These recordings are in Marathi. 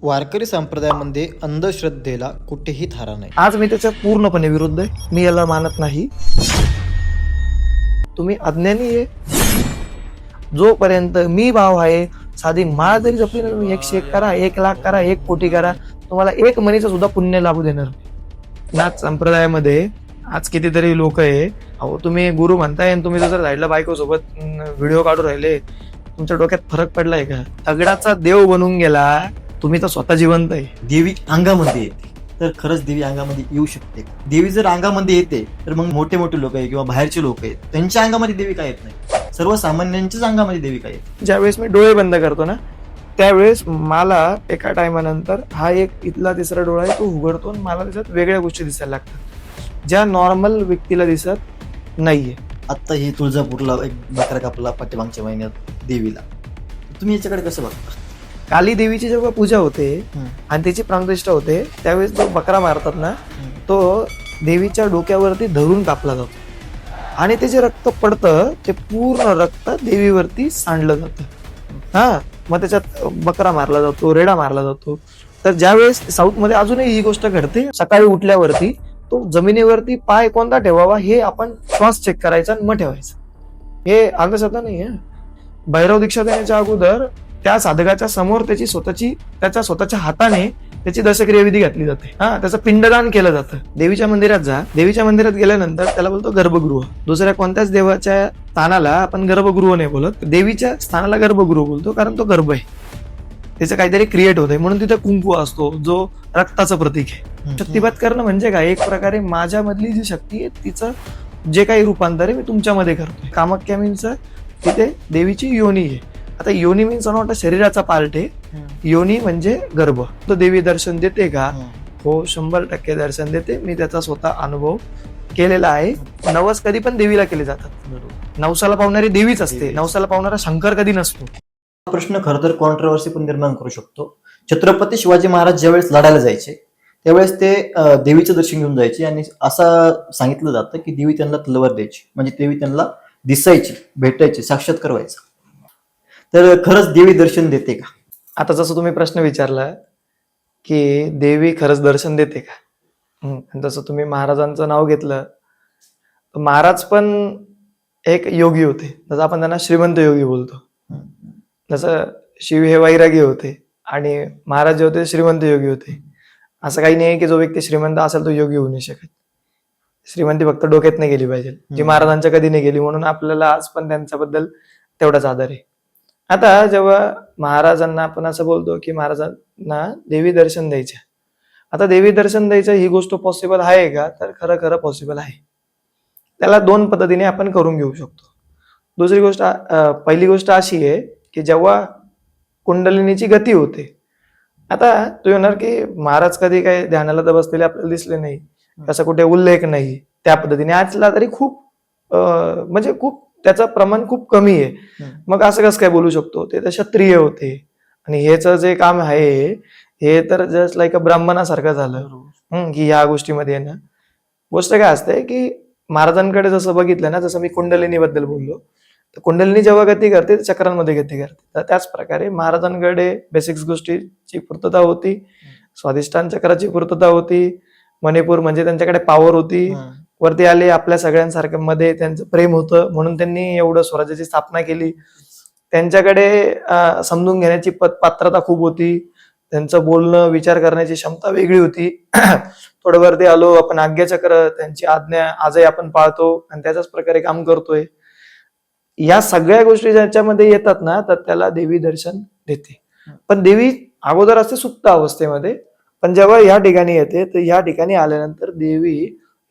वारकरी संप्रदायामध्ये अंधश्रद्धेला कुठेही थारा नाही. आज मी त्याच्या पूर्णपणे विरुद्ध आहे. मी याला मानत नाही. तुम्ही अज्ञानी आहे. जोपर्यंत मी भाव आहे, साधी माळ जरी जपली ना, तुम्ही 101 करा, 1,00,000 करा, 1 कोटी करा, तुम्हाला 1 मनीचं सुद्धा पुण्य लाभू देणार. नाथ संप्रदायामध्ये आज कितीतरी लोक आहे. अहो, तुम्ही गुरु म्हणताय आणि तुम्ही जर साईडला बायको सोबत व्हिडिओ काढून राहिले, तुमच्या डोक्यात फरक पडलाय का? दगडाचा देव बनून गेला. तुम्ही तर स्वतः जिवंत आहे. देवी अंगामध्ये येते तर खरंच देवी अंगामध्ये येऊ शकते. देवी जर अंगामध्ये येते तर मग मोठे मोठे लोक आहे किंवा बाहेरचे लोक आहेत, त्यांच्या अंगामध्ये देवी काय येत नाही. सर्वसामान्यांच्याच अंगामध्ये देवी काय येते. ज्यावेळेस मी डोळे बंद करतो ना, त्यावेळेस मला एका टायमानंतर हा एक इथला तिसरा डोळा आहे तो उघडतो आणि मला त्याच्यात वेगळ्या गोष्टी दिसायला लागतात, ज्या नॉर्मल व्यक्तीला दिसत नाहीये. आता हे तुळजापूरला एक बकरा कापला पाठीमागच्या महिन्यात देवीला. तुम्ही याच्याकडे कसं बघता? काली देवीची जेव्हा पूजा होते आणि त्याची प्राणप्रतिष्ठा होते, त्यावेळेस जो बकरा मारतात ना, तो देवीच्या डोक्यावरती धरून कापला जातो आणि ते जे रक्त पडतं ते पूर्ण रक्त देवीवरती सांडलं जातं. मग त्याच्यात बकरा मारला जातो, रेडा मारला जातो. तर ज्यावेळेस साऊथमध्ये अजूनही ही गोष्ट घडते, सकाळी उठल्यावरती तो जमिनीवरती पाय कोणता ठेवावा हे आपण श्वास चेक करायचा आणि मग ठेवायचं. हे अंधश्रद्धा नाही आहे. भैरव दीक्षा देण्याच्या अगोदर त्या साधकाच्या समोर त्याच्या स्वतःच्या हाताने त्याची दशक्रिया विधी घातली जाते. त्याचं पिंडदान केलं जातं. देवीच्या मंदिरात जा. देवीच्या मंदिरात गेल्यानंतर त्याला बोलतो गर्भगृह. दुसऱ्या कोणत्याच देवाच्या स्थानाला आपण गर्भगृह नाही बोलत. देवीच्या स्थानाला गर्भगृह बोलतो, कारण तो गर्भ आहे. त्याचं काहीतरी क्रिएट होतंय म्हणून तिथे कुंकू असतो, जो रक्ताचं प्रतीक आहे. शक्तिपात करणं म्हणजे काय? एक प्रकारे माझ्यामधली जी शक्ती आहे तिचं जे काही रूपांतर आहे मी तुमच्यामध्ये करतोय. कामाख्या मीन्स तिथे देवीची योनी आहे. आता योनी मीन्स नॉट शरीराचा पार्ट आहे. योनी म्हणजे गर्भ. तो देवी दर्शन देते का? हो, 100% दर्शन देते. मी त्याचा स्वतः अनुभव केलेला आहे. नवस कधी पण देवीला केले जातात. नवसाला पावणारी देवीच असते, नवसाला पावणारा शंकर कधी नसतो. हा प्रश्न खरं तर कॉन्ट्रोवर्सी पण निर्माण करू शकतो. छत्रपती शिवाजी महाराज ज्यावेळेस लढायला जायचे त्यावेळेस ते देवीचं दर्शन घेऊन जायचे आणि असं सांगितलं जातं की देवी त्यांना तलवार द्यायची, म्हणजे देवी त्यांना दिसायची, भेटायची, साक्षात्कार व्हायचा. तर खरंच देवी दर्शन देते का? आता जसं तुम्ही प्रश्न विचारला की देवी खरंच दर्शन देते का, जसं तुम्ही महाराजांचं नाव घेतलं, तर महाराज पण एक योगी होते. जसं आपण त्यांना श्रीमंत योगी बोलतो. जसं शिव हे वैरागी होते आणि महाराज जे होते श्रीमंत योगी होते. असं काही नाही की जो व्यक्ती श्रीमंत असेल तो योगी होऊ नाही शकत. श्रीमंती फक्त डोक्यात नाही गेली पाहिजे, जी महाराजांच्या कधी नाही गेली. म्हणून आपल्याला आज पण त्यांच्याबद्दल तेवढाच आदर आहे. आता जेव्हा महाराजांना आपण असं बोलतो की महाराजांना देवी दर्शन द्यायचं, आता देवी दर्शन द्यायचं ही गोष्ट पॉसिबल आहे का? तर खरं खरं पॉसिबल आहे. त्याला 2 पद्धतीने आपण करून घेऊ शकतो. दुसरी गोष्ट, पहिली गोष्ट अशी आहे की जेव्हा कुंडलिनीची गती होते. आता तू येणार की महाराज कधी काही ध्यानाला तर बसलेले आपल्याला दिसले नाही, तसा कुठे उल्लेख नाही त्या पद्धतीने. आजला तरी खूप म्हणजे खूप त्याचं प्रमाण खूप कमी आहे. मग असं कसं काय बोलू शकतो? ते तर क्षत्रिय होते आणि हेचं जे काम आहे हे तर जस्ट लाईक अ ब्राह्मणासारखं झालं की ह्या गोष्टीमध्ये आहे ना. गोष्ट काय असते की महाराजांकडे जसं बघितलं ना, जसं मी कुंडलिनी बद्दल बोललो, तर कुंडलिनी जेव्हा गती करते चक्रांमध्ये गती करते. तर त्याच प्रकारे महाराजांकडे बेसिक्स गोष्टीची पूर्तता होती. स्वाधिष्ठान चक्राची पूर्तता होती. मणिपूर म्हणजे त्यांच्याकडे पॉवर होती. वरती आले, आपल्या सगळ्यांसारख्या मध्ये त्यांचं प्रेम होतं म्हणून त्यांनी एवढं स्वराज्याची स्थापना केली. त्यांच्याकडे समजून घेण्याची पात्रता खूप होती. त्यांचं बोलणं, विचार करण्याची क्षमता वेगळी होती. थोडं वरती आलो आपण, आज्ञाचक्र, त्यांची आज्ञा आजही आपण पाळतो आणि त्याच्याच प्रकारे काम करतोय. या सगळ्या गोष्टी ज्याच्यामध्ये येतात ना, तर त्याला देवी दर्शन देते. पण देवी अगोदर असते सुप्त अवस्थेमध्ये, पण जेव्हा या ठिकाणी येते तर या ठिकाणी आल्यानंतर देवी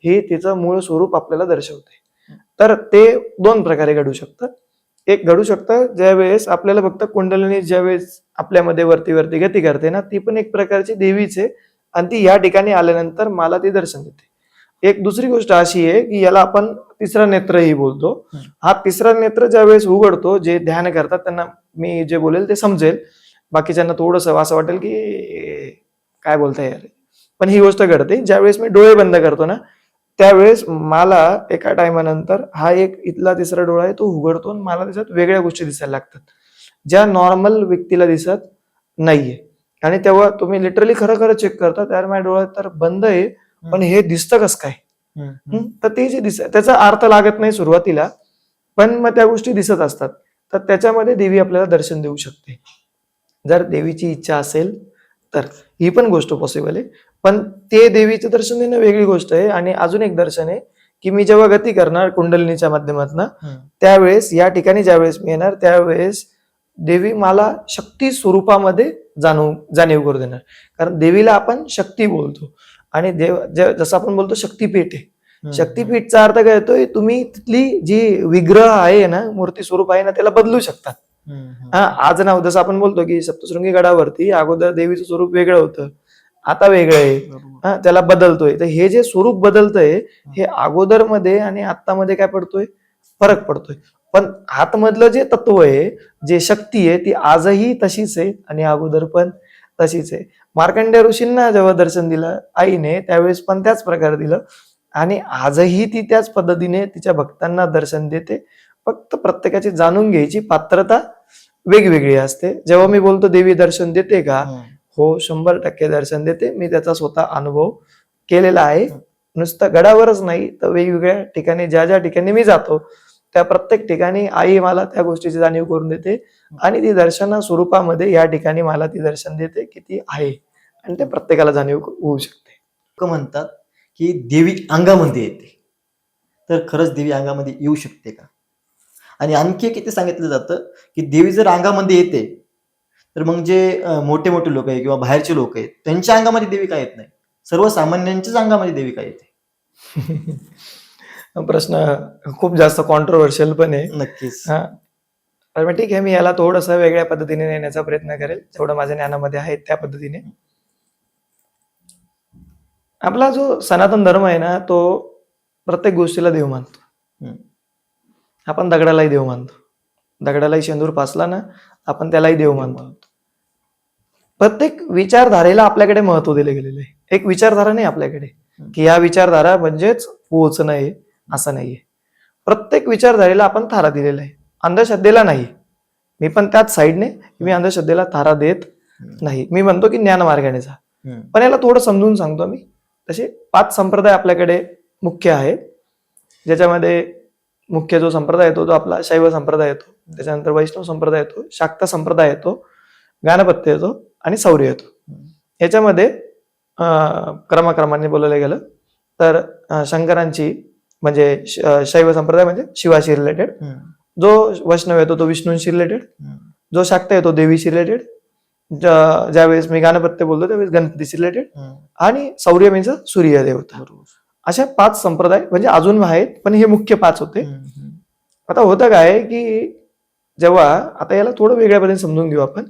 हे तिचं मूळ स्वरूप आपल्याला दर्शवते. तर ते 2 प्रकारे घडू शकतं. एक घडू शकतं ज्यावेळेस आपल्याला फक्त कुंडलिनी ज्यावेळेस आपल्यामध्ये वरती गती करते ना, ती पण एक प्रकारची देवीच आहे आणि ती या ठिकाणी आल्यानंतर मला ती दर्शन देते. एक दुसरी गोष्ट अशी आहे की याला आपण तिसरा नेत्रही बोलतो. हा तिसरा नेत्र ज्यावेळेस उघडतो, जे ध्यान करतात त्यांना मी जे बोलेल ते समजेल, बाकीच्यांना थोडंसं असं वाटेल की काय बोलताय यार. पण ही गोष्ट घडते ज्यावेळेस मी डोळे बंद करतो ना, त्यावेळेस मला एका टायमानंतर हा एक इथला तिसरा डोळा आहे तो उघडतो आणि मला त्याच्यात वेगळ्या गोष्टी दिसायला लागतात, ज्या नॉर्मल व्यक्तीला दिसत नाहीये. आणि तेव्हा तुम्ही लिटरली खरं खरं चेक करता, त्यावर माझ्या डोळ्यात तर बंद आहे, पण हे दिसतं कसं काय? तर ते जे त्याचा अर्थ लागत नाही सुरुवातीला, पण मग त्या गोष्टी दिसत असतात. तर त्याच्यामध्ये देवी आपल्याला दर्शन देऊ शकते, जर देवीची इच्छा असेल तर. ही पण गोष्ट पॉसिबल आहे, पण ते देवीचं दर्शन देणं वेगळी गोष्ट आहे. आणि अजून एक दर्शन आहे की मी जेव्हा गती करणार कुंडलिनीच्या माध्यमातून, त्यावेळेस या ठिकाणी ज्यावेळेस मी येणार त्यावेळेस देवी मला शक्ती स्वरूपामध्ये जाणीव करू देणार. कारण देवीला आपण शक्ती बोलतो, आणि जसं आपण बोलतो शक्तीपीठ आहे. शक्तीपीठचा अर्थ काय येतोय, तुम्ही तिथली जी विग्रह आहे ना, मूर्ती स्वरूप आहे ना, त्याला बदलू शकतात. आज ना, जसं आपण बोलतो की सप्तशृंगी गडावरती अगोदर देवीचं स्वरूप वेगळं होतं, आता वेगळं आहे, त्याला बदलतोय. तर हे जे स्वरूप बदलतंय, हे अगोदर मध्ये आणि आता मध्ये काय पडतोय, फरक पडतोय. पण आतमधलं जे तत्व आहे, जे शक्ती आहे, ती आजही तशीच आहे आणि अगोदर पण तशीच आहे. मार्कंडेय ऋषींना जेव्हा दर्शन दिलं आईने, त्यावेळेस पण त्याच प्रकारे दिलं, आणि आजही ती त्याच पद्धतीने तिच्या भक्तांना दर्शन देते. फक्त प्रत्येकाची जाणून घ्यायची पात्रता वेगवेगळी असते. जेव्हा मी बोलतो देवी दर्शन देते का, हो 100% दर्शन देते. मी त्याचा स्वतः अनुभव केलेला आहे. नुसतं गडावरच नाही, तर वेगवेगळ्या ठिकाणी ज्या ज्या ठिकाणी मी जातो, त्या प्रत्येक ठिकाणी आई मला त्या गोष्टीची जाणीव करून देते, आणि ती दर्शन स्वरूपामध्ये या ठिकाणी मला ती दर्शन देते की ती आहे, आणि ते प्रत्येकाला जाणीव होऊ शकते. लोक म्हणतात की देवी अंगामध्ये येते, तर खरंच देवी अंगामध्ये येऊ शकते का? आणि आणखी किती सांगितलं जातं की देवी जर अंगामध्ये येते, तर मग जे मोठे मोठे लोक आहेत किंवा बाहेरचे लोक आहेत, त्यांच्या अंगामध्ये देवी काय येत नाही, सर्वसामान्यांच्याच अंगामध्ये देवी काय येते? प्रश्न खूप जास्त कॉन्ट्रोवर्शियल पण आहे. नक्कीच. तर मग ठीक आहे, मी याला थोडंसं वेगळ्या पद्धतीने नेण्याचा प्रयत्न करेल, जेवढं माझ्या ज्ञानामध्ये आहे त्या पद्धतीने. आपला जो सनातन धर्म आहे ना, तो प्रत्येक गोष्टीला देव मानतो. आपण दगडालाही देव मानतो, दगडालाही शेंदूर पासला ना, आपण त्यालाही देव मानतो. प्रत्येक विचारधारेला आपल्याकडे महत्व दिले गेलेले आहे. एक विचारधारा नाही आपल्याकडे की या विचारधारा म्हणजेच पोहोचणं आहे, असं नाहीये. प्रत्येक विचारधारेला आपण थारा दिलेला आहे, अंधश्रद्धेला नाही. मी पण त्याच साईडने, मी अंधश्रद्धेला थारा देत नाही. मी म्हणतो की ज्ञान मार्गाने जा. पण याला थोडं समजून सांगतो मी. तसे 5 संप्रदाय आपल्याकडे मुख्य आहे, ज्याच्यामध्ये मुख्य जो संप्रदाय येतो तो आपला शैव संप्रदाय येतो, त्याच्यानंतर वैष्णव संप्रदाय येतो, शाक्त संप्रदाय येतो, गाणपत्य येतो आणि सौर्य येतो. याच्यामध्ये क्रमाक्रमाने बोलायला गेलं तर शंकरांची म्हणजे शैव संप्रदाय म्हणजे शिवाशी रिलेटेड, जो वैष्णव येतो तो विष्णूंशी रिलेटेड, जो शाक्त येतो देवीशी रिलेटेड, ज्यावेळेस मी गाणपत्य बोलतो त्यावेळेस गणपतीशी रिलेटेड, आणि सौर्य म्हणजे सूर्य देवता. अशा 5 संप्रदाय म्हणजे अजून आहेत, पण हे मुख्य 5 होते. आता होतं काय की जेव्हा, आता याला थोडं वेगळ्या पद्धतीने समजून घेऊ आपण.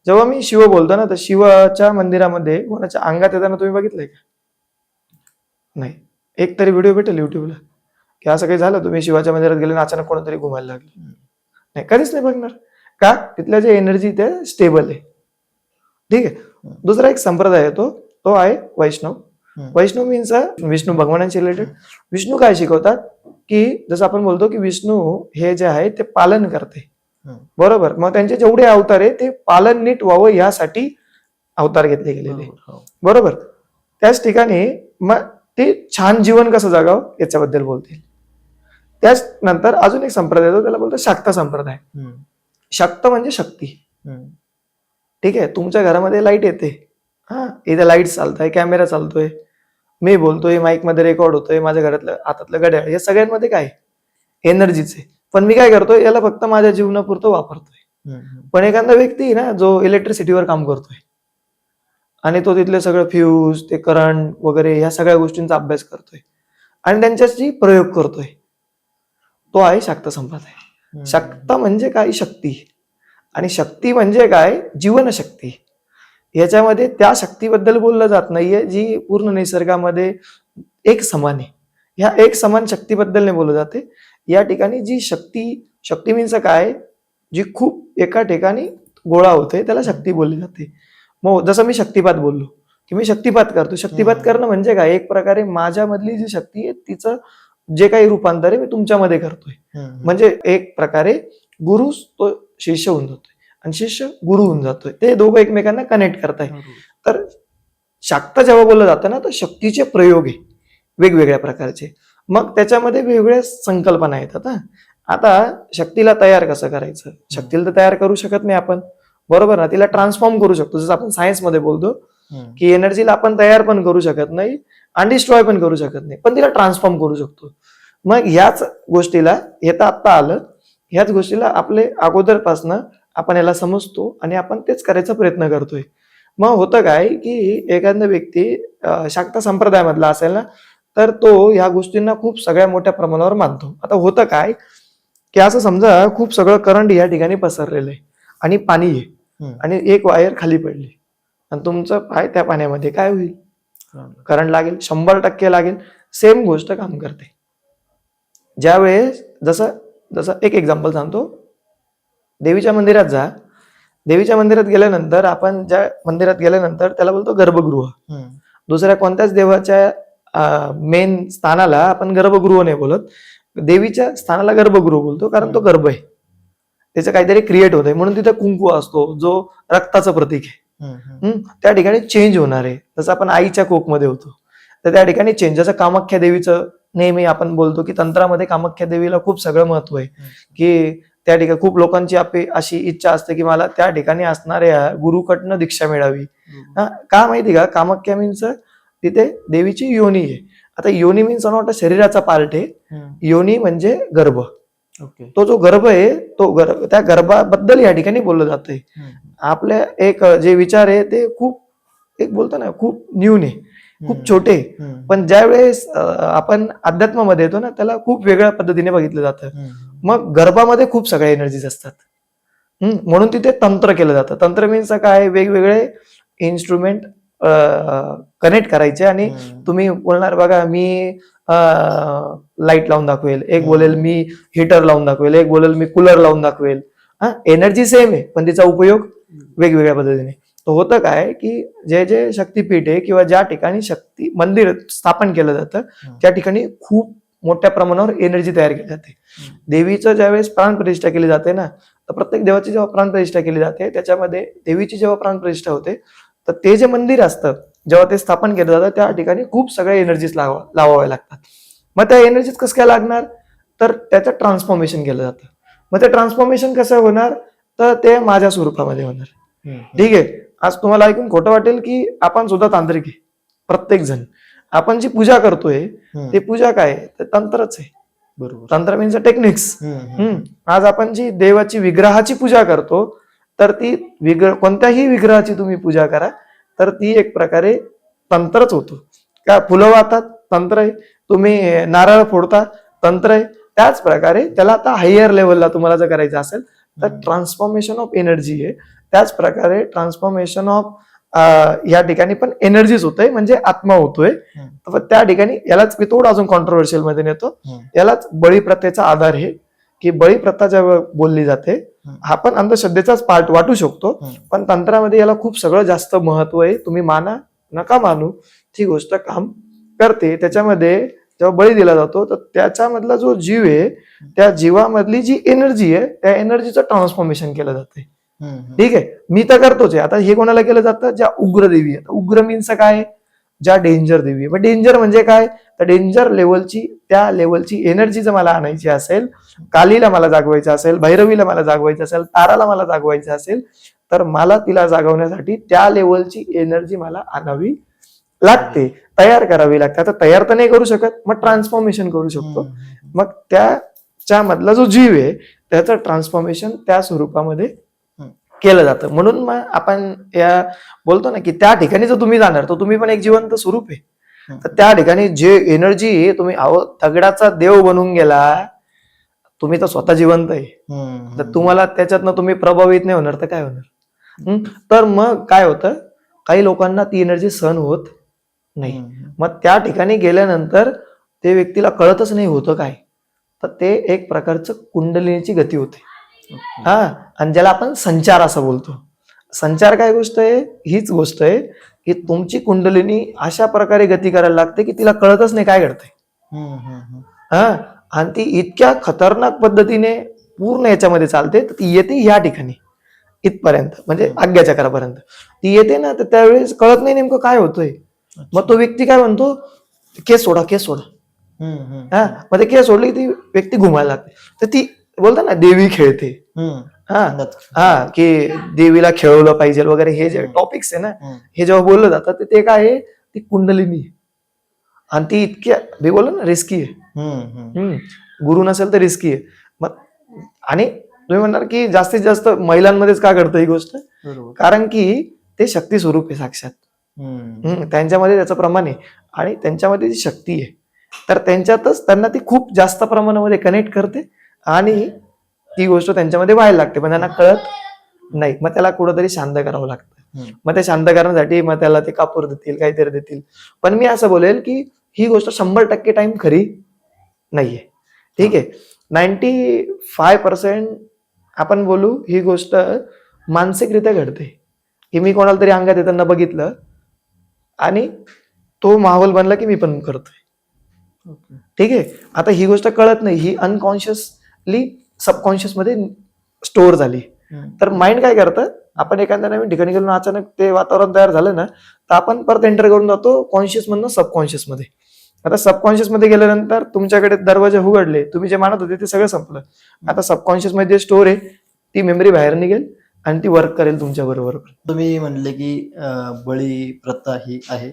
जेव्हा मी शिव बोलतो ना, तर शिवाच्या मंदिरामध्ये कोणाच्या अंगात येताना तुम्ही बघितलंय का? नाही. एक तरी व्हिडिओ भेटेल युट्यूबला की असं काही झालं, तुम्ही शिवाच्या मंदिरात गेले आणि अचानक कोणतरी घुमायला लागलं? नाही, कधीच नाही बघणार. का? तिथल्या जे एनर्जी ते स्टेबल आहे. ठीक आहे. दुसरा एक संप्रदाय येतो, तो आहे वैष्णव. वैष्णव मीन्स विष्णू भगवानांशी रिलेटेड. विष्णू काय शिकवतात की जसं आपण बोलतो की विष्णू हे जे आहे ते पालन करते, बरोबर. मग त्यांचे जेवढे अवतार आहे ते पालन नीट व्हावं यासाठी अवतार घेतले गेलेले, बरोबर. त्याच ठिकाणी मग ते छान जीवन कसं जगावं याच्याबद्दल बोलतील. त्याच नंतर अजून एक संप्रदाय येतो, त्याला बोलतो शाक्त संप्रदाय. शाक्त म्हणजे शक्ती. ठीक आहे. तुमच्या घरामध्ये लाईट येते, इथे लाईट चालतंय, कॅमेरा चालतोय, मी बोलतोय, माईक मध्ये रेकॉर्ड होतोय, माझ्या घरातलं हातातलं घड्याळ, या सगळ्यांमध्ये काय एनर्जीच आहे. पण मी काय करतोय, याला फक्त माझ्या जीवनापुरतं वापरतोय. पण एखादा व्यक्ती ना जो इलेक्ट्रिसिटीवर काम करतोय आणि तो तिथले सगळं फ्यूज, ते करंट वगैरे ह्या सगळ्या गोष्टींचा अभ्यास करतोय आणि त्यांच्याशी प्रयोग करतोय, तो आहे शाक्त संप्रदाय. शाक्त म्हणजे काय? शक्ती. आणि शक्ती म्हणजे काय? जीवनशक्ती. याच्यामध्ये त्या शक्तीबद्दल बोललं जात नाहीये जी पूर्ण निसर्गामध्ये एक समान आहे. ह्या एक समान शक्तीबद्दल नाही बोललं जाते. या ठिकाणी जी शक्ती मीन्स काय? जी खूप एका ठिकाणी गोळा होते त्याला शक्ती बोलली जाते. मग जसं मी शक्तिपात बोललो की मी शक्तिपात करतो. शक्तिपात करणं म्हणजे काय? एक प्रकारे माझ्यामधली जी शक्ती आहे तिचं जे काही रूपांतर आहे मी तुमच्यामध्ये करतोय. म्हणजे एक प्रकारे गुरु तो शिष्य होऊन जातोय. आणि शिष्य गुरु होऊन जातोय. ते दोघं एकमेकांना कनेक्ट करताय. बरोबर. तर शाक्त जेव्हा बोललं जातं ना, तर शक्तीचे प्रयोग आहे वेगवेगळ्या प्रकारचे. मग त्याच्यामध्ये वेगवेगळ्या संकल्पना येतात. हा, आता शक्तीला तयार कसं करायचं? शक्तीला तर तयार करू शकत नाही आपण, बरोबर ना? तिला ट्रान्सफॉर्म करू शकतो, जसं आपण सायन्समध्ये बोलतो की एनर्जीला आपण तयार पण करू शकत नाही आणि डिस्ट्रॉय पण करू शकत नाही, पण तिला ट्रान्सफॉर्म करू शकतो. मग ह्याच गोष्टीला येता आत्ता आलं, ह्याच गोष्टीला आपले अगोदरपासनं आपण याला समजतो आणि आपण तेच करायचा प्रयत्न करतोय. मग होतं काय की एखादा व्यक्ती शाक्त संप्रदायामधला असेल ना, तर तो ह्या गोष्टींना खूप सगळ्या मोठ्या प्रमाणावर मानतो. आता होतं काय की असं समजा खूप सगळं करंट या ठिकाणी पसरलेलं आहे आणि पाणी आहे आणि एक वायर खाली पडली आणि तुमचं पाय त्या पाण्यामध्ये, काय होईल? करंट लागेल, 100% लागेल. सेम गोष्ट काम करते. ज्यावेळेस जसं जसं एक एक्झाम्पल सांगतो, देवीच्या मंदिरात जा. देवीच्या मंदिरात गेल्यानंतर आपण ज्या मंदिरात गेल्यानंतर त्याला बोलतो गर्भगृह. दुसऱ्या कोणत्याच देवाच्या मेन स्थानाला आपण गर्भगृह नाही बोलत, देवीच्या स्थानाला गर्भगृह बोलतो, कारण तो गर्भ आहे, त्याचं काहीतरी क्रिएट होत आहे, म्हणून तिथे कुंकू असतो जो रक्ताचं प्रतीक आहे. त्या ठिकाणी चेंज होणार आहे. जसं आपण आईच्या कोकमध्ये होतो, तर त्या ठिकाणी चेंज. जसं कामाख्या देवीचं नेहमी आपण बोलतो की तंत्रामध्ये कामाख्या देवीला खूप सगळं महत्व आहे, की त्या ठिकाणी खूप लोकांची अशी इच्छा असते की मला त्या ठिकाणी असणाऱ्या गुरुकडनं दीक्षा मिळावी. का माहिती का? कामाख्या मीन्स तिथे देवीची योनी आहे. आता योनी मीन्स नॉट शरीराचा पार्ट आहे, योनी म्हणजे गर्भ. तो जो गर्भ आहे, तो गर्भ, त्या गर्भाबद्दल या ठिकाणी बोललं जातंय. आपल्या एक जे विचार आहे ते खूप, एक बोलतो ना, खूप न्यून आहे, खूप छोटे. पण ज्या वेळेस आपण अध्यात्मामध्ये येतो ना, त्याला खूप वेगळ्या पद्धतीने बघितलं जातं. मग गर्भामध्ये खूप सगळ्या एनर्जीज असतात, म्हणून तिथे तंत्र केलं जातं. तंत्र मीन्स काय? वेगवेगळे इन्स्ट्रुमेंट कनेक्ट करायचे आणि तुम्ही बोलणार बघा, मी लाईट लावून दाखवेल, एक बोलेल मी हीटर लावून दाखवेल, एक बोलेल मी कूलर लावून दाखवेल. एनर्जी सेम आहे, पण तिचा उपयोग वेगवेगळ्या पद्धतीने. तर होतं काय की जे जे शक्तीपीठ आहे किंवा ज्या ठिकाणी शक्ती मंदिर स्थापन केलं जातं, त्या ठिकाणी खूप मोठ्या प्रमाणावर एनर्जी तयार केली जाते. देवीचं ज्यावेळेस प्राणप्रतिष्ठा केली जाते ना, तर प्रत्येक देवाची जेव्हा प्राणप्रतिष्ठा केली जाते, त्याच्यामध्ये देवीची जेव्हा प्राणप्रतिष्ठा होते, तर ते जे मंदिर असतं जेव्हा ते स्थापन केलं जातं, त्या ठिकाणी खूप सगळ्या एनर्जीज लावाव्या लागतात. मग त्या एनर्जीज कसं काय लागणार? तर त्याचं ट्रान्सफॉर्मेशन केलं जातं. मग ते ट्रान्सफॉर्मेशन कसं होणार? तर ते माझ्या स्वरूपामध्ये होणार. ठीक आहे. आज तुम्हाला ऐकून खोटं वाटेल की आपण सुद्धा तांत्रिक आहे, प्रत्येक जण. आपण जी पूजा करतोय ते पूजा काय? तर तंत्रच आहे. बरोबर. तंत्र मीन्स टेक्निक्स. आज आपण जी देवाची विग्रहाची पूजा करतो, तर ती कोणत्याही विग्रहाची तुम्ही पूजा करा, तर ती एक प्रकारे तंत्रच होतो. का फुलं वाहतात? तंत्र आहे. तुम्ही नारळ फोडता? तंत्र आहे. त्याच प्रकारे त्याला आता हायर लेवलला तुम्हाला जर करायचं असेल तर ट्रान्सफॉर्मेशन ऑफ एनर्जी आहे. त्याच प्रकारे ट्रान्सफॉर्मेशन ऑफ या ठिकाणी पण एनर्जीच होतोय, म्हणजे आत्मा होतोय. त्या ठिकाणी यालाच मी थोडं अजून कॉन्ट्रोवर्शियल मध्ये नेतो. यालाच बळी प्रथेचा आधार आहे, की बळी प्रथा जेव्हा बोलली जाते, हा पण अंधश्रद्धेचाच पार्ट वाटू शकतो, पण तंत्रामध्ये याला खूप सगळं जास्त महत्व आहे. तुम्ही माना नका मानू, ती गोष्ट काम करते. त्याच्यामध्ये जेव्हा बळी दिला जातो, तर त्याच्यामधला जो जीव आहे, त्या जीवामधली जी एनर्जी आहे, त्या एनर्जीचं ट्रान्सफॉर्मेशन केलं जाते. ठीक आहे. मी तर करतोच आहे. आता हे कोणाला केलं जातं? ज्या उग्र देवी आहे. उग्र मीन्स काय? ज्या डेंजर देवी आहे. डेंजर म्हणजे काय? तर डेंजर लेवलची, त्या लेवलची एनर्जी जर मला आणायची असेल, कालीला मला जागवायचं असेल, भैरवीला मला जागवायचं असेल, ताराला मला जागवायचं असेल, तर मला तिला जागवण्यासाठी त्या लेवलची एनर्जी मला आणावी लागते, तयार करावी लागते. आता तयार तर नाही करू शकत, मग ट्रान्सफॉर्मेशन करू शकतो. मग त्याच्या मधला जो जीव आहे त्याचं ट्रान्सफॉर्मेशन त्या स्वरूपामध्ये केलं जातं. म्हणून मग आपण या बोलतो ना की त्या ठिकाणी जर तुम्ही जाणार, तर तुम्ही पण एक जिवंत स्वरूप आहे. तर त्या ठिकाणी जे एनर्जी आहे, तुम्ही दगडाचा देव बनून गेला, तुम्ही तर स्वतः जिवंत आहे. तर तुम्हाला त्याच्यातनं तुम्ही प्रभावित नाही होणार तर काय होणार? तर मग काय होतं, काही लोकांना ती एनर्जी सहन होत नाही. मग त्या ठिकाणी गेल्यानंतर ते व्यक्तीला कळतच नाही होतं काय, तर ते एक प्रकारचं कुंडलिनीची गती होते. आणि ज्याला आपण संचार असं बोलतो. संचार काय गोष्ट आहे? हीच गोष्ट आहे की तुमची कुंडलिनी अशा प्रकारे गती करायला लागते की तिला कळतच नाही काय घडतंय. आणि ती इतक्या खतरनाक पद्धतीने पूर्ण याच्यामध्ये चालते, तर ती येते या ठिकाणी. इथपर्यंत म्हणजे आज्ञाचक्रापर्यंत ती येते ना, तर त्यावेळेस कळत नाही नेमकं काय होतंय. मग तो व्यक्ती काय म्हणतो, केस सोडा, केस सोडा. हा, मग ते केस सोडली की ती व्यक्ती घुमायला लागते. तर ती बोलतात ना देवी खेळते. हा हा, की देवीला खेळवलं पाहिजे वगैरे, हे जे टॉपिक्स आहे ना, हे जेव्हा बोललं जातं तर ते काय आहे, ती कुंडलिनी आहे. आणि ती इतक्या मी बोललो ना रिस्की आहे. गुरु नसेल तर रिस्की आहे. मग आणि तुम्ही म्हणणार की जास्तीत जास्त महिलांमध्येच का घडतं ही गोष्ट, कारण की ते शक्ती स्वरूप आहे साक्षात. त्यांच्यामध्ये त्याचं प्रमाण आहे आणि त्यांच्यामध्ये ती शक्ती आहे. तर त्यांच्यातच त्यांना ती खूप जास्त प्रमाणामध्ये कनेक्ट करते आणि ती गोष्ट त्यांच्यामध्ये व्हायला लागते, पण त्यांना कळत नाही. मग त्याला कुठंतरी शांत करावं लागतं. मग ते शांत करण्यासाठी मग त्याला ते कापूर देतील, काहीतरी देतील. पण मी असं बोलेल की ही गोष्ट 100% टाइम खरी नाहीये. ठीक आहे, 95% आपण बोलू ही गोष्ट मानसिकरित्या घडते, की मी कोणाला तरी अंगात येताना बघितलं आणि तो माहोल बनला की मी पण करतोय. ठीक आहे, आता ही गोष्ट कळत नाही, ही अनकॉन्शियसली सबकॉन्शियस मध्ये स्टोअर झाली. तर माइंड काय करतं, आपण एखाद्या नवीन ठिकाणी गेलो अचानक ते वातावरण तयार झालं ना, तर आपण परत एंटर करून जातो कॉन्शियस मधनं सबकॉन्शियस मध्ये. आता सबकॉन्शियस मध्ये गेल्यानंतर तुमच्याकडे दरवाजे उघडले, तुम्ही जे मानत होते ते सगळं संपलं. आता सबकॉन्शियस मध्ये जे स्टोर आहे ती मेमरी बाहेर निघेल आणि ती वर्क करेल तुमच्या बरोबर. तुम्ही म्हणले की बळी प्रथा ही आहे.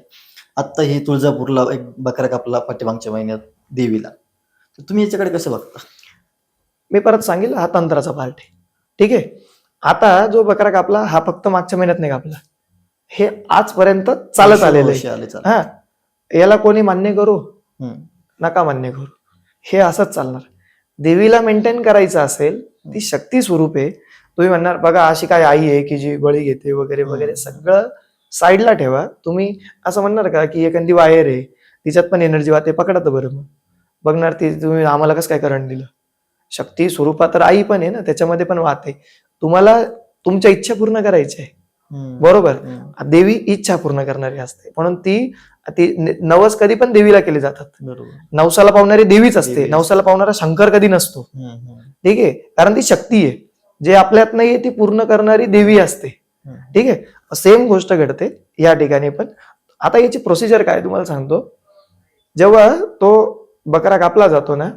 आता ही तुळजापूरला एक बकरा कापला पाठीमागच्या महिन्यात देवीला, तर तुम्ही याच्याकडे कसं बघता? मी परत सांगेल, हा तंत्राचा पार्ट आहे. ठीक आहे, आता जो बकरा कापला हा फक्त मागच्या महिन्यात नाही कापला, हे आजपर्यंत चालत आलेलं आहे. हा, याला कोणी मान्य करू नका मान्य करू, हे असंच चालणार. देवीला मेंटेन करायचं असेल, ती शक्ती स्वरूप आहे. तुम्ही म्हणणार बघा अशी काय आई आहे की जी बळी घेते वगैरे वगैरे, सगळं साईडला ठेवा. तुम्ही असं म्हणणार का की एखादी वायर आहे तिच्यात पण एनर्जी वाहते, पकडा तर बरं. मग बघणार ती तुम्ही आम्हाला कसं काय करंट दिलं. शक्ती स्वरूपात तर आई पण आहे ना, त्याच्यामध्ये पण वाहते. तुम्हाला तुमच्या इच्छा पूर्ण करायची आहे, बरोबर. देवी इच्छा पूर्ण करणारी असते, म्हणून ती नवस कधी पण देवीला केले जातात. नवसाला पावणारी देवीच असते, नवसाला पावणारा शंकर कधी नसतो. ठीक आहे, कारण ती शक्ती आहे, जे आपल्यात नाहीये ती पूर्ण करणारी देवी असते. ठीक आहे, सेम गोष्ट घडते या ठिकाणी पण. आता याची प्रोसिजर काय तुम्हाला सांगतो. जेव्हा तो बकरा कापला जातो ना,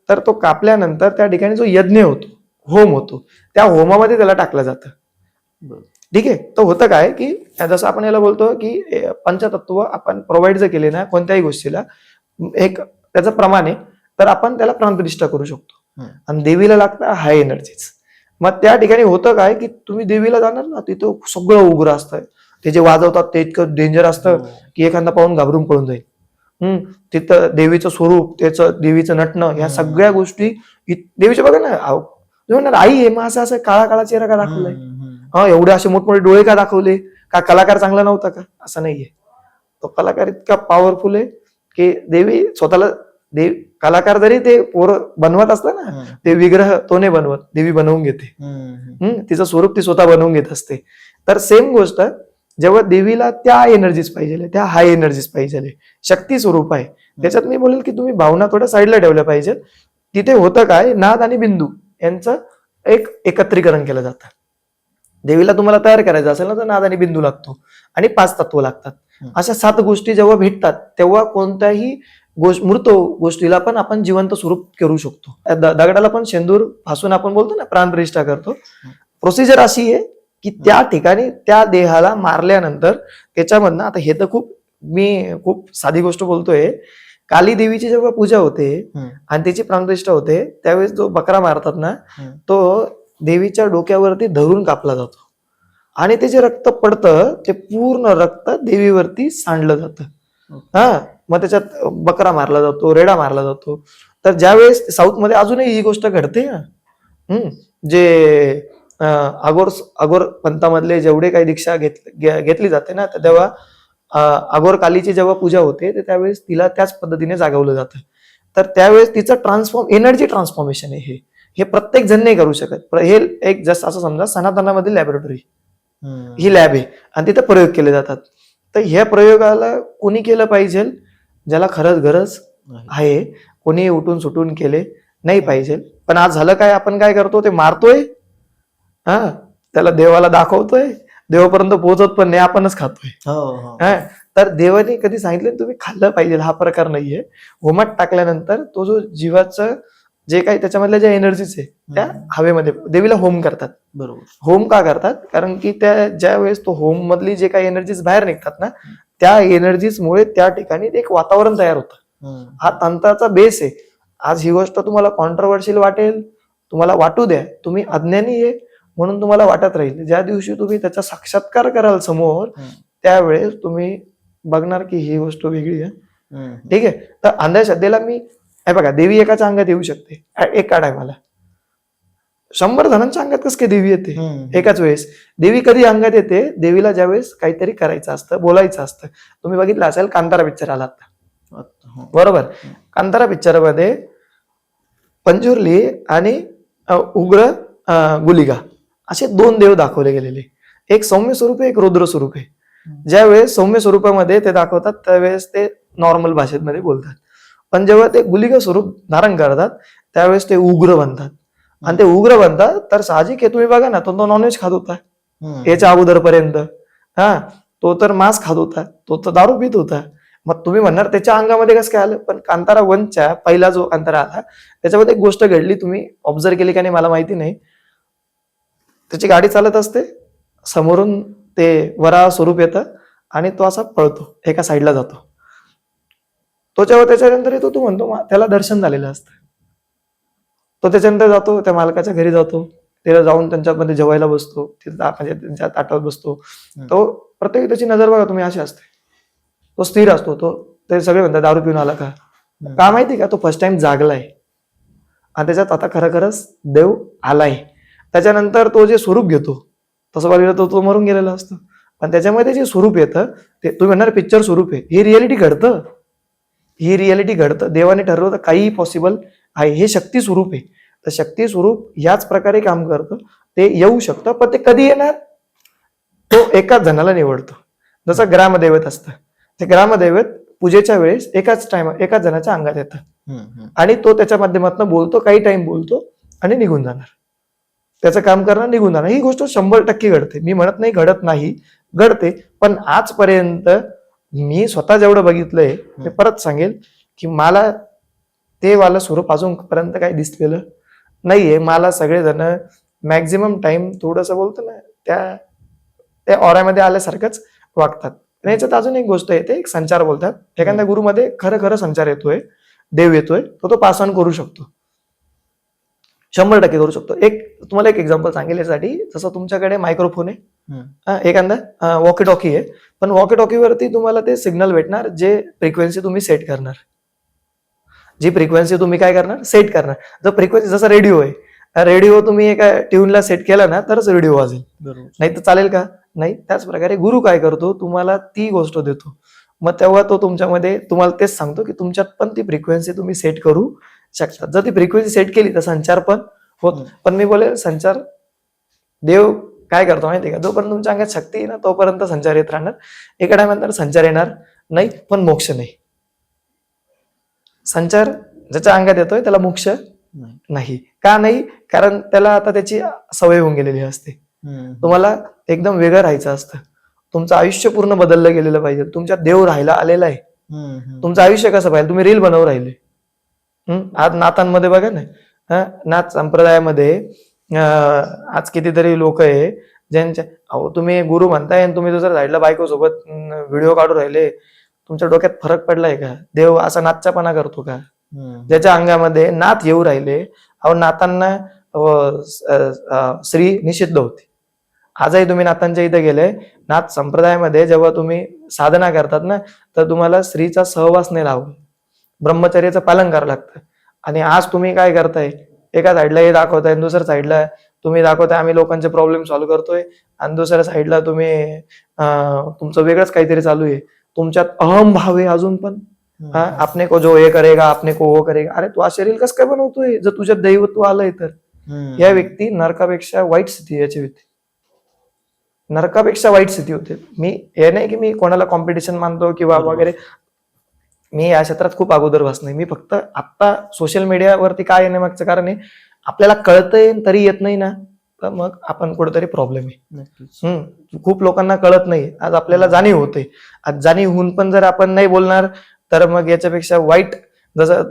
तर तो कापल्यानंतर त्या ठिकाणी जो यज्ञ होतो, होम होतो, त्या होमामध्ये त्याला टाकलं जातं. ठीक आहे, तर होतं काय की जसं आपण याला बोलतो की पंचतत्व आपण प्रोव्हाइड जर केले ना कोणत्याही गोष्टीला, एक त्याचं प्रमाण आहे, तर आपण त्याला प्राणप्रतिष्ठा करू शकतो. आणि देवीला लागतं हाय एनर्जीच. मग त्या ठिकाणी होतं काय की तुम्ही देवीला जाणार ना, तिथं सगळं उग्र असतं. ते जे वाजवतात ते इतकं डेंजर असतं की एखादा पाहून घाबरून पळून जाईल. तिथं देवीचं स्वरूप, त्याचं देवीचं नटणं, ह्या सगळ्या गोष्टी देवीच्या बघा ना. म्हणणार आई आहे, मग असं काळा काळा चेहरा का दाखवलाय, हा एवढे असे मोठमोठे डोळे का दाखवले, का कलाकार चांगला नव्हता का, असं नाहीये. तो कलाकार इतका पॉवरफुल आहे की देवी स्वतःला कलाकार जरी ते पोरं बनवत असलं ना, ते विग्रह तो नाही बनवत, देवी बनवून घेते. तिचं स्वरूप ती स्वतः बनवून घेत असते. तर सेम गोष्ट जेव्हा देवीला त्या एनर्जीज पाहिजे, त्या हाय एनर्जीज पाहिजे, शक्ती स्वरूप आहे, त्याच्यात मी बोलेल की तुम्ही भावना थोड्या साईडला ठेवल्या पाहिजेत. तिथे होतं काय, नाद आणि बिंदू यांचं एक एकत्रीकरण केलं जातं. देवीला तुम्हाला तयार करायचं असेल ना, तर नाद आणि बिंदू लागतो आणि 5 तत्व लागतात. अशा 7 गोष्टी जेव्हा भेटतात तेव्हा कोणत्याही मृत गोष्टीला पण आपण जिवंत स्वरूप करू शकतो. दगडाला पण शेंदूर फासून आपण बोलतो ना प्राणप्रतिष्ठा करतो. प्रोसिजर अशी आहे की त्या ठिकाणी त्या देहाला मारल्यानंतर त्याच्यामधनं, आता हे तर खूप साधी गोष्ट बोलतोय, काली देवीची जेव्हा पूजा होते आणि त्याची प्राणप्रतिष्ठा होते, त्यावेळेस जो बकरा मारतात ना, तो देवीच्या डोक्यावरती धरून कापला जातो आणि ते जे रक्त पडतं ते पूर्ण रक्त देवीवरती सांडलं जातं. हा, मग त्याच्यात बकरा मारला जातो, रेडा मारला जातो. तर ज्यावेळेस साऊथ मध्ये अजूनही ही गोष्ट घडते ना, जे अगोर पंथामधले जेवढे काही दीक्षा घेतली जाते ना, तर तेव्हा अगोर कालीची जेव्हा पूजा होते तर त्यावेळेस तिला त्याच पद्धतीने जागवलं जातं. तर त्यावेळेस तिचं एनर्जी ट्रान्सफॉर्मेशन आहे. हे प्रत्येक जण नाही करू शकत. हे एक जसं असं समजा सनातनामधील लॅबोरेटरी ही लॅब आहे आणि तिथे प्रयोग केले जातात. तर ह्या प्रयोगाला कोणी केलं पाहिजे, ज्याला खरंच गरज आहे. कोणी उठून सुटून केले नाही पाहिजे. पण आज झालं काय, आपण काय करतो, ते मारतोय, हा त्याला देवाला दाखवतोय, देवापर्यंत पोहोचत पण नाही, आपणच खातोय. हो. हा, तर देवाने कधी सांगितलं तुम्ही खाल्लं पाहिजे, हा प्रकार नाहीये. होमात टाकल्यानंतर तो जो जीवाचं जे काही त्याच्यामधल्या ज्या एनर्जीज आहे त्या हवेमध्ये देवीला होम करतात. बरोबर. होम का करतात? कारण की त्या ज्या वेळेस तो होम मधली जे काही एनर्जीज बाहेर निघतात ना, त्या एनर्जीजमुळे त्या ठिकाणी एक वातावरण तयार होतं. हा तंत्राचा बेस आहे. आज ही गोष्ट तुम्हाला कॉन्ट्रोवर्शियल वाटेल, तुम्हाला वाटू द्या, तुम्ही अज्ञानी आहे म्हणून तुम्हाला वाटत राहील. ज्या दिवशी तुम्ही त्याचा साक्षात्कार कराल समोर, त्यावेळेस तुम्ही बघणार की ही गोष्ट वेगळी आहे. ठीक आहे. तर अंधश्रद्धेला मी हे बघा, देवी एकाच्या अंगात येऊ शकते एका टायमाला. 100 जणांच्या अंगात कसं काय देवी येते एकाच वेळेस? देवी कधी अंगात येते? देवीला ज्यावेळेस काहीतरी करायचं असतं, बोलायचं असतं. तुम्ही बघितलं असेल कांतारा पिक्चर आला आता, बरोबर? कांतारा पिक्चर मध्ये पंजुर्ली आणि उग्र गुलिगा असे 2 देव दाखवले गेलेले. एक सौम्य स्वरूप आहे, एक रौद्र स्वरूप आहे. ज्यावेळेस सौम्य स्वरूपामध्ये ते दाखवतात त्यावेळेस ते नॉर्मल भाषेमध्ये बोलतात, पण जेव्हा ते गुलिगा स्वरूप धारण करतात त्यावेळेस ते उग्र बनतात. आणि ते उग्र बनतात तर साहजिक आहे, तुम्ही बघा ना, तो नॉनव्हेज खात होता याच्या अगोदरपर्यंत. हा, तो तर मांस खात होता, तो तर दारू पित होता. मग तुम्ही म्हणणार त्याच्या अंगामध्ये कसं काय आलं? पण कांतारा 1च्या पहिला जो कांतारा आला त्याच्यामध्ये एक गोष्ट घडली, तुम्ही ऑब्झर्व केली का नाही मला माहिती नाही. त्याची गाडी चालत असते, समोरून ते वराह स्वरूप येतं आणि तो असा पळतो, एका साईडला जातो. तो जेव्हा त्याच्यानंतर येतो, तो म्हणतो त्याला दर्शन झालेलं असतं. तो त्याच्यानंतर जातो, त्या मालकाच्या घरी जातो, तिला जाऊन त्यांच्यामध्ये जेवायला बसतो, म्हणजे त्यांच्या ताटावर बसतो. तो प्रत्येक त्याची नजर बघा तुम्ही अशी असते, तो स्थिर असतो. ते सगळे म्हणतात दारू पिऊन आला का माहिती का? तो फर्स्ट टाइम जागलाय आणि त्याच्यात आता खरंच देव आलाय. त्याच्यानंतर तो जे स्वरूप घेतो, तसं बघितलं तो मरून गेलेला असतो, पण त्याच्यामध्ये जे स्वरूप येतं ते तुम्ही म्हणणार पिक्चर स्वरूप आहे. हे रियालिटी घडतं, ही रियालिटी घडतं. देवाने ठरवलं काही पॉसिबल आहे. हे शक्ती स्वरूप आहे. तर शक्ती स्वरूप याच प्रकारे काम करतं. ते येऊ शकतं, पण ते कधी येणार? तो एकाच जणाला निवडतो. जसं ग्रामदैवत असतं, ते ग्रामदैवत पूजेच्या वेळेस एकाच जणाच्या अंगात येतं आणि तो त्याच्या माध्यमातून बोलतो, काही टाइम बोलतो आणि निघून जाणार, त्याचं काम करणार, निघून जाणार. ही गोष्ट 100% घडते. मी म्हणत नाही घडत नाही, घडते. पण आजपर्यंत मी स्वतः जेवढं बघितलंय ते परत सांगेल की मला ते वाला स्वरूप अजूनपर्यंत काही दिसलेलं नाहीये. मला सगळेजण मॅक्झिमम टाइम थोडंसं बोलतो ना, त्या ऑरामध्ये आल्यासारखंच वागतात. याच्यात अजून एक गोष्ट येते, एक संचार बोलतात. एखाद्या गुरुमध्ये खरं संचार येतोय, देव येतोय, तो पास ऑन करू शकतो, 100% करू शकतो. तुम्हाला एक एक्झाम्पल सांगेल यासाठी. जसं तुमच्याकडे मायक्रोफोन आहे, एखादा वॉकी टॉकी आहे, पण वॉकी टॉकीवरती तुम्हाला ते सिग्नल भेटणार जे फ्रिक्वेन्सी तुम्ही सेट करणार, जी फ्रिक्वेन्सी तुम्ही काय करणार, सेट करणार. जर फ्रिक्वेन्सी जसा रेडिओ आहे, रेडिओ तुम्ही एका ट्यूनला सेट केला ना तरच रेडिओ वाजेल, नाही तर चालेल का? नाही. त्याच प्रकारे गुरु काय करतो, तुम्हाला ती गोष्ट देतो, मग तेव्हा तो तुमच्यामध्ये तुम्हाला तेच सांगतो की तुमच्यात पण ती फ्रिक्वेन्सी तुम्ही सेट करू शकता. जर ती फ्रिक्वेन्सी सेट केली तर संचार पण होत. पण मी बोले संचार देव काय करतो माहिती का? जोपर्यंत तुमच्या अंगात शक्ती आहे ना तोपर्यंत संचार येत राहणार. एका टायमानंतर संचार येणार नाही, पण मोक्ष नाही. संचार ज्याच्या अंगात येतोय त्याला मोक्ष नाही. का नाही? कारण त्याला आता त्याची सवय होऊन गेलेली असते. तुम्हाला एकदम वेगळं राहायचं असतं. तुमचं आयुष्य पूर्ण बदललं गेलेलं पाहिजे. तुमच्यात देव राहायला आलेला आहे. तुमचं आयुष्य कसं पाहिजे? तुम्ही रील बनवून राहिले. आज नातांमध्ये बघा ना, नाथ संप्रदायामध्ये आज कितीतरी लोक आहे ज्यांच्या, अहो तुम्ही गुरु म्हणताय आणि तुम्ही दुसऱ्या साईडला बायको सोबत व्हिडिओ काढून राहिले. तुमच्या डोक्यात फरक पडलाय का? देव असा नाथच्यापणा करतो का? ज्याच्या अंगामध्ये नाथ येऊ राहिले, अहो नाथांना स्त्री निषिद्ध होती. आजही तुम्ही नाथांच्या इथे गेले, नाथ संप्रदायामध्ये जेव्हा तुम्ही साधना करतात ना तर तुम्हाला स्त्रीचा सहवास नाही लावत, ब्रह्मचर्याचं पालन करावं लागतं. आणि आज तुम्ही काय करताय, एका साईडला हे दाखवताय, दुसऱ्या साईडला तुम्ही दाखवताय आम्ही लोकांचे प्रॉब्लेम सॉल्व्ह करतोय, आणि दुसऱ्या साईडला तुम्ही तुमचं वेगळंच काहीतरी चालू आहे. तुमच्यात अहम भाव आहे अजून पण. आपने को जो हे करेगा, आपने को वो करेगा. अरे तू असे रील कसं काय बनवतोय जर तुझ्यात दैवत्व आलंय तर? या व्यक्ती नरकापेक्षा वाईट स्थिती, याची व्यक्ती नरकापेक्षा वाईट स्थिती होते. मी हे नाही की मी कोणाला कॉम्पिटिशन मानतो किंवा वगैरे, मी या क्षेत्रात खूप अगोदर नाही. मी फक्त आता सोशल मीडियावरती काय येण्यामागचं कारण आहे, आपल्याला कळतंय तरी येत नाही ना, तर मग आपण कुठेतरी प्रॉब्लेम आहे. नक्कीच. खूप लोकांना कळत नाही. आज आपल्याला जाणीव होते. आज जाणीव होऊन पण जर आपण नाही बोलणार तर मग याच्यापेक्षा वाईट जसं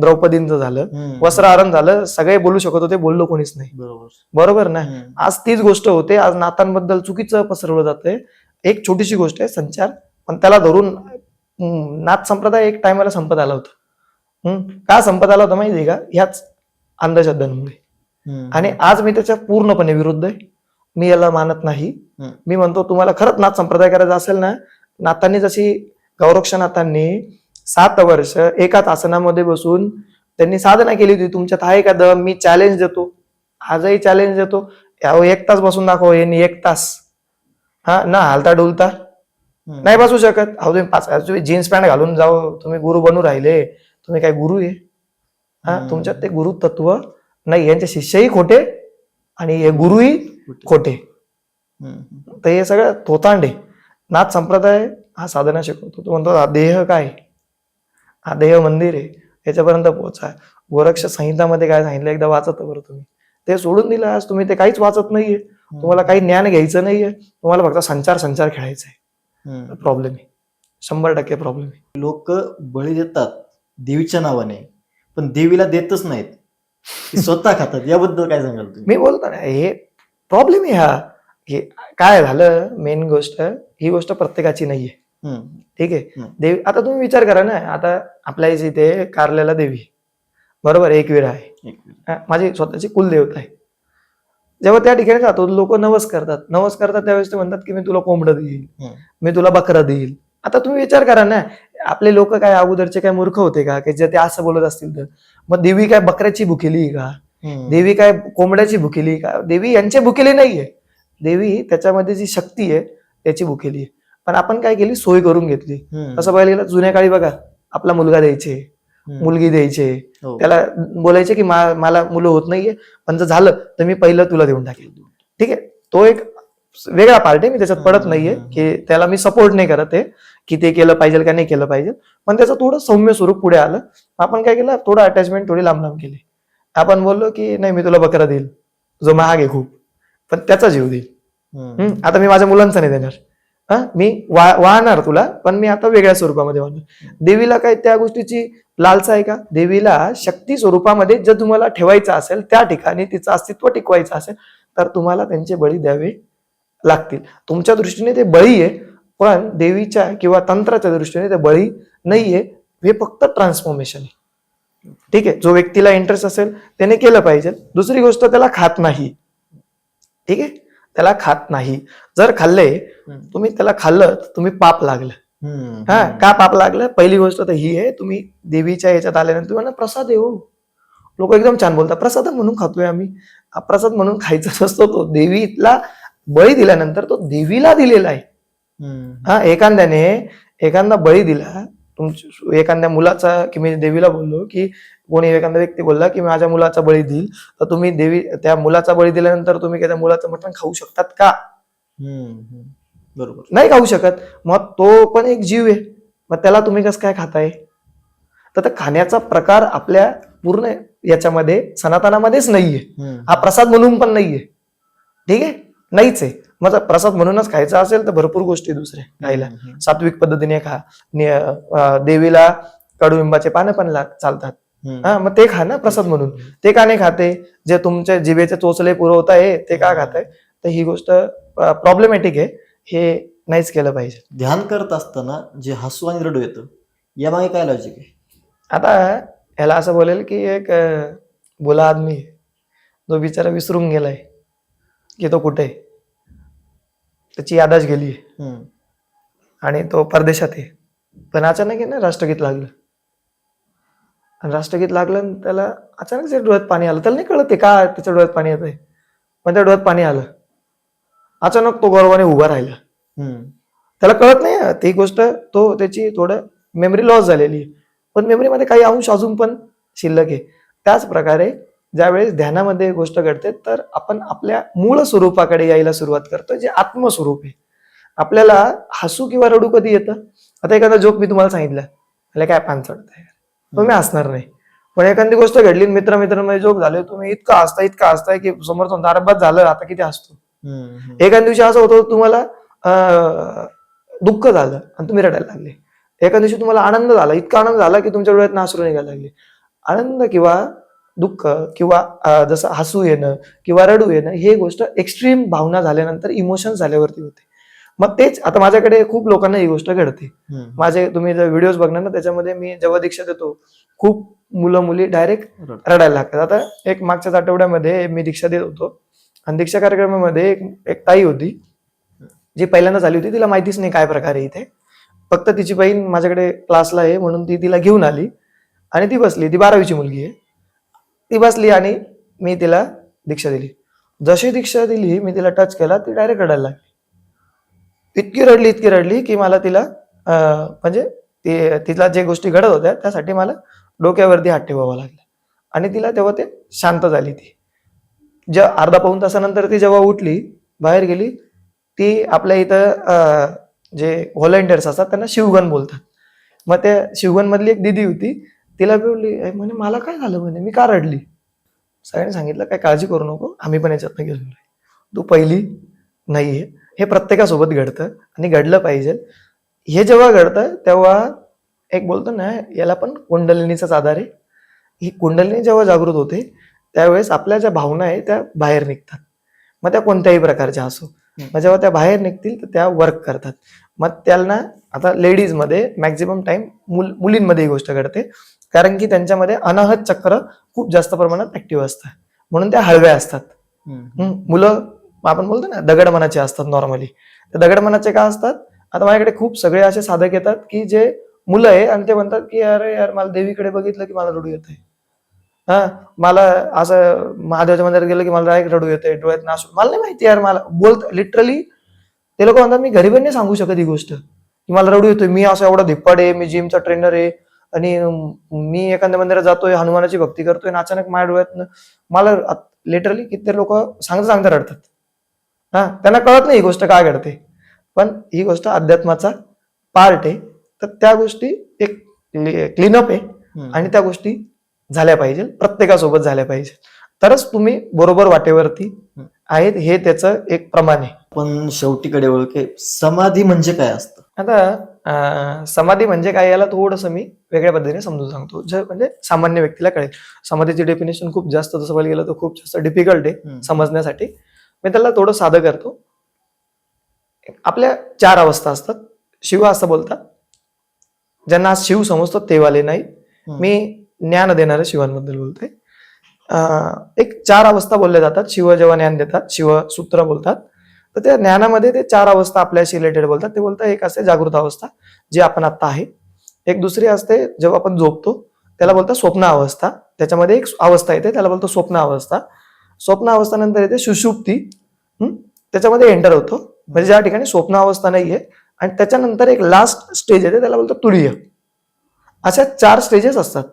द्रौपदींचं झालं, वस्त्रहरण झालं, सगळे बोलू शकत होते, बोललो कोणीच नाही. बरोबर. बरोबर ना. आज तीच गोष्ट होते. आज नातांबद्दल चुकीचं पसरवलं जातंय. एक छोटीशी गोष्ट आहे संचार, पण त्याला धरून नाथ संप्रदाय एक टायमाला संपत आला होता. का संपत आला होता माहितीये का? ह्याच अंधश्रद्धांमुळे. आणि आज मी त्याच्या पूर्णपणे विरुद्ध आहे. मी याला मानत नाही. मी म्हणतो तुम्हाला खरंच नाथ संप्रदाय करायचा असेल ना, नाथांनी जशी गौरक्षनाथांनी 7 वर्ष एकाच आसनामध्ये बसून त्यांनी साधना केली होती. तुमच्यात आहे का दम? मी चॅलेंज देतो, आजही चॅलेंज देतो. 1 तास बसून दाखव. यांनी 1 तास ना हालता डुलता नाही बसू शकत. अहो तुम्ही जीन्स पॅन्ट घालून जाओ, तुम्ही गुरु बनू राहिले. तुम्ही काय गुरु आहे? तुमच्यात ते गुरु तत्व नाही. यांचे शिष्यही खोटे आणि हे गुरुही खोटे. तर हे सगळं थोतांड आहे. नाथ संप्रदाय हा साधना शिकवतो. तो म्हणतो हा देह काय, हा देह मंदिर आहे, याच्यापर्यंत पोहोचा. गोरक्ष संहितामध्ये काय सांगितलं एकदा वाचत बरं तुम्ही. ते सोडून दिलं. आज तुम्ही ते काहीच वाचत नाहीये. तुम्हाला काही ज्ञान घ्यायचं नाहीये. तुम्हाला फक्त संचार खेळायचा आहे. प्रॉब्लेम आहे. 100% प्रॉब्लेम आहे. लोक बळी देतात देवीच्या नावाने, पण देवीला देतच नाहीत, ते स्वतः खातात. याबद्दल काय सांगाल तुम्ही? मी बोलतो ना, हे प्रॉब्लेम आहे हा. हे काय झालं, मेन गोष्ट ही गोष्ट प्रत्येकाची नाहीये. ठीक आहे. देवी, आता तुम्ही विचार करा ना, आता आपल्या इथे कारल्याला देवी बरोबर एकविरा आहे, माझी स्वतःची कुलदेवता आहे. जेव्हा त्या ठिकाणी जातो लोक नवस करतात त्यावेळेस ते म्हणतात की मी तुला कोंबडं देईल, मी तुला बकरा देईल. आता तुम्ही विचार करा ना, आपले लोक काय अगोदरचे काय मूर्ख होते का की जे ते असं बोलत असतील तर? मग देवी काय बकऱ्याची भुकेली का? देवी काय कोंबड्याची भुकेली का? देवी यांची भुकेली नाहीये. देवी त्याच्यामध्ये जी शक्ती आहे त्याची भुकेली आहे. पण आपण काय केली, सोय करून घेतली. तसं पाहिलं गेलं जुन्या काळी बघा, आपला मुलगा द्यायचे, मुलगी द्यायचे, त्याला बोलायचे की मला मुलं होत नाहीये, पण जर झालं तर मी पहिलं तुला देऊन टाकेल. ठीक आहे, तो एक वेगळा पार्ट आहे. मी त्याच्यात पडत नाहीये की त्याला मी सपोर्ट नाही करत आहे की ते केलं पाहिजे का नाही केलं पाहिजे. पण त्याचं थोडं सौम्य स्वरूप पुढे आलं. आपण काय केलं, थोडं अटॅचमेंट थोडी लांब केली. आपण बोललो की नाही मी तुला बकरा देईल, जो महाग आहे खूप, पण त्याचा जीव देईल. आता मी माझ्या मुलांचा नाही देणार. मी वाहणार तुला, पण मी आता वेगळ्या स्वरूपामध्ये वाहणार. देवीला काय त्या गोष्टीची लालसा आहे का? देवीला शक्ती स्वरूपामध्ये जर तुम्हाला ठेवायचं असेल, त्या ठिकाणी तिचं अस्तित्व टिकवायचं असेल, तर तुम्हाला त्यांचे बळी द्यावे लागतील. तुमच्या दृष्टीने ते बळी आहे, पण देवीच्या किंवा तंत्राच्या दृष्टीने ते बळी नाहीये. हे फक्त ट्रान्सफॉर्मेशन आहे. ठीक आहे, जो व्यक्तीला इंटरेस्ट असेल त्याने केलं पाहिजे. दुसरी गोष्ट, त्याला खात नाही. ठीक आहे, त्याला खात नाही. जर खाल्ले तुम्ही, त्याला खाल्लं तर तुम्ही पाप लागलं. का पाप लागलं? पहिली गोष्ट तर ही आहे, तुम्ही देवीच्या याच्यात आल्यानंतर तुम्ही म्हणा प्रसाद आहे हो. लोक एकदम छान बोलतात, प्रसाद म्हणून खातोय आम्ही. प्रसाद म्हणून खायचा नसतो तो. देवीला बळी दिल्यानंतर तो देवीला दिलेला आहे. एखादा बळी दिला एखाद्या मुलाचा, की मी देवीला बोललो की कोणी एखादा व्यक्ती बोलला की माझ्या मुलाचा बळी देईल, तर तुम्ही देवी त्या मुलाचा बळी दिल्यानंतर तुम्ही त्या मुलाचं मटण खाऊ शकतात का? बरोबर, नाही खाऊ शकत. मग तो पण एक जीव आहे, मग त्याला तुम्ही कसं काय खाताय? तर खाण्याचा प्रकार आपल्या पूर्ण याच्यामध्ये सनातनामध्येच नाहीये. हा प्रसाद म्हणून पण नाहीये. ठीक आहे, नाहीच आहे. मग प्रसाद म्हणूनच खायचा असेल तर भरपूर गोष्टी दुसऱ्या खायला, सात्विक पद्धतीने खा. देवीला कडुलिंबाचे पानं पण चालतात. मग ते खा ना प्रसाद म्हणून. ते का नाही खाते? जे तुमच्या जिभेचे चोचले पुरवताय ते का खाताय? तर ही गोष्ट प्रॉब्लेमॅटिक आहे. हे नाहीच केलं पाहिजे. ध्यान करत असताना जे हसू आणि रडू येतं, यामागे काय लॉजिक आहे? आता ह्याला असं बोलेल की एक भोला आदमी जो बिचारा विसरून गेलाय की तो कुठे, त्याची यादच गेली आणि तो परदेशात आहे. पण अचानक आहे ना राष्ट्रगीत लागलं, आणि राष्ट्रगीत लागलं आणि त्याला अचानक डोळ्यात पाणी आलं. त्याला नाही कळत आहे का त्याच्या डोळ्यात पाणी येत आहे, पण त्या डोळ्यात पाणी आलं. अचानक तो गौरवाने उभा राहिला. त्याला कळत नाही ती गोष्ट. तो त्याची थोडं मेमरी लॉस झालेली आहे, पण मेमरीमध्ये काही अंश अजून पण शिल्लक आहे. त्याच प्रकारे ज्यावेळेस ध्यानामध्ये गोष्ट घडते तर आपण आपल्या मूळ स्वरूपाकडे यायला सुरुवात करतो, जे आत्मस्वरूप आहे. आपल्याला हसू किंवा रडू कधी येतं? आता एखादा जोक मी तुम्हाला सांगितलं, काय पान चढत आहे, पण मी हसणार नाही. पण एखादी गोष्ट घडली मित्रांमध्ये जोक झाले, तुम्ही इतका हसताय की समोर म्हणतो, "अरे बस झालं, आता किती हसतो." एखाद्या दिवशी असं होतं तुम्हाला दुःख झालं आणि तुम्ही रडायला लागले. एका दिवशी तुम्हाला आनंद झाला, इतका आनंद झाला की तुमच्या डोळ्यात अश्रू निघायला लागले. आनंद किंवा दुःख किंवा जसं हसू येणं किंवा रडू येणं, हे गोष्ट एक्स्ट्रीम भावना झाल्यानंतर इमोशन्स झाल्यावरती होते. मग तेच आता माझ्याकडे खूप लोकांना ही गोष्ट घडते. तुम्ही जर व्हिडिओज बघणार ना, त्याच्यामध्ये मी जेव्हा दीक्षा देतो, खूप मुलं मुली डायरेक्ट रडायला लागतात. आता एक मागच्याच आठवड्यामध्ये मी दीक्षा देत होतो आणि दीक्षा कार्यक्रमामध्ये एक ताई होती जी पहिल्यांदा झाली होती. तिला माहितीच नाही काय प्रकार आहे इथे. फक्त तिची बहीण माझ्याकडे क्लासला आहे म्हणून ती तिला घेऊन आली आणि ती बसली. ती 12वीची मुलगी आहे. ती बसली आणि मी तिला दीक्षा दिली. जशी दीक्षा दिली, मी तिला टच केला, ती डायरेक्ट रडायला लागली. इतकी रडली की मला तिला म्हणजे तिला जे गोष्टी घडत होत्या त्यासाठी मला डोक्यावरती हात ठेवावा लागला आणि तिला तेव्हा ते शांत झाली. ती अर्धा पाऊण तासानंतर ती जेव्हा उठली, बाहेर गेली, ती आपल्या इथं जे व्हॉलेंटियर्स असतात त्यांना शिवगण बोलतात. मग त्या शिवगण मधली एक दिदी होती, तिला बोलली, म्हणे मला काय झालं, म्हणे मी का रडली. सगळ्यांनी सांगितलं काय काळजी करू नको, आम्ही पण याच्यातनं गेलो, तू पहिली नाहीये. हे प्रत्येकासोबत घडतं आणि घडलं पाहिजे. हे जेव्हा घडतं तेव्हा एक बोलतो ना, याला पण कुंडलिनीचाच आधार आहे. ही कुंडलिनी जेव्हा जागृत होते त्यावेळेस आपल्या ज्या भावना आहे त्या बाहेर निघतात. मग त्या कोणत्याही प्रकारच्या असो, मग जेव्हा त्या बाहेर निघतील तर त्या वर्क करतात. मग त्यांना आता लेडीजमध्ये मॅक्झिमम टाइम मुलींमध्ये ही गोष्ट घडते, कारण की त्यांच्यामध्ये अनाहत चक्र खूप जास्त प्रमाणात ऍक्टिव्ह असतात, म्हणून त्या हळव्या असतात. मुलं आपण बोलतो ना दगड मनाचे असतात नॉर्मली. तर दगड मनाचे का असतात, आता माझ्याकडे खूप सगळे असे साधक येतात की जे मुलं आहे आणि ते म्हणतात की अरे यार मला देवीकडे बघितलं की मला रडू येतंय, मला असं महादेवाच्या मंदिरात गेलं की मला डायरेक्ट रडू येतंय, डोळ्यात नाशू. मला नाही माहिती यार, मला लिटरली ते लोक म्हणतात मी घरी पण नाही सांगू शकत ही गोष्ट की मला रडू येतोय. मी असं एवढा धिप्पाड आहे, मी जिमचा ट्रेनर आहे आणि मी एखाद्या मंदिरात जातोय, हनुमानाची भक्ती करतोय आणि अचानक माझ्या डोळ्यात मला लिटरली किती लोक सांगता रडतात. त्यांना कळत नाही ही गोष्ट काय घडते, पण ही गोष्ट अध्यात्माचा पार्ट आहे. तर त्या गोष्टी एक क्लीनअप आहे आणि त्या गोष्टी झाल्या पाहिजे, प्रत्येकासोबत झाल्या पाहिजे, तरच तुम्ही बरोबर वाटेवरती आहेत. हे त्याचं एक प्रमाण आहे. पण शेवटीकडे ओळखे समाधी म्हणजे काय असतं? आता समाधी म्हणजे काय याला थोडंसं मी वेगळ्या पद्धतीने समजून सांगतो, जे म्हणजे सामान्य व्यक्तीला कळेल. समाधीची डेफिनेशन खूप जास्त तसं बघायला गेलं तर खूप जास्त डिफिकल्ट आहे समजण्यासाठी. मी त्याला थोडं साधं करतो. आपल्या 4 अवस्था असतात. शिव असं बोलतात, ज्यांना आज शिव समजतो ते वाले नाही, मी ज्ञान देणाऱ्या शिवांबद्दल बोलतोय. एक 4 अवस्था बोलल्या जातात. शिव जेव्हा ज्ञान देतात, शिव सूत्र बोलतात, तर त्या ज्ञानामध्ये ते 4 अवस्था आपल्याशी रिलेटेड बोलतात. ते बोलतात एक असते जागृत अवस्था, जी आपण आता आहे. एक दुसरी असते जेव्हा आपण झोपतो, त्याला बोलतात स्वप्न अवस्था. त्याच्यामध्ये एक अवस्था येते, त्याला बोलतो स्वप्न अवस्था. स्वप्न अवस्थानंतर येते सुषुप्ती, त्याच्यामध्ये एंटर होतो, म्हणजे ज्या ठिकाणी स्वप्न अवस्था नाहीये. आणि त्याच्यानंतर एक लास्ट स्टेज येते, त्याला बोलतो तुरीय. अशा 4 स्टेजेस असतात.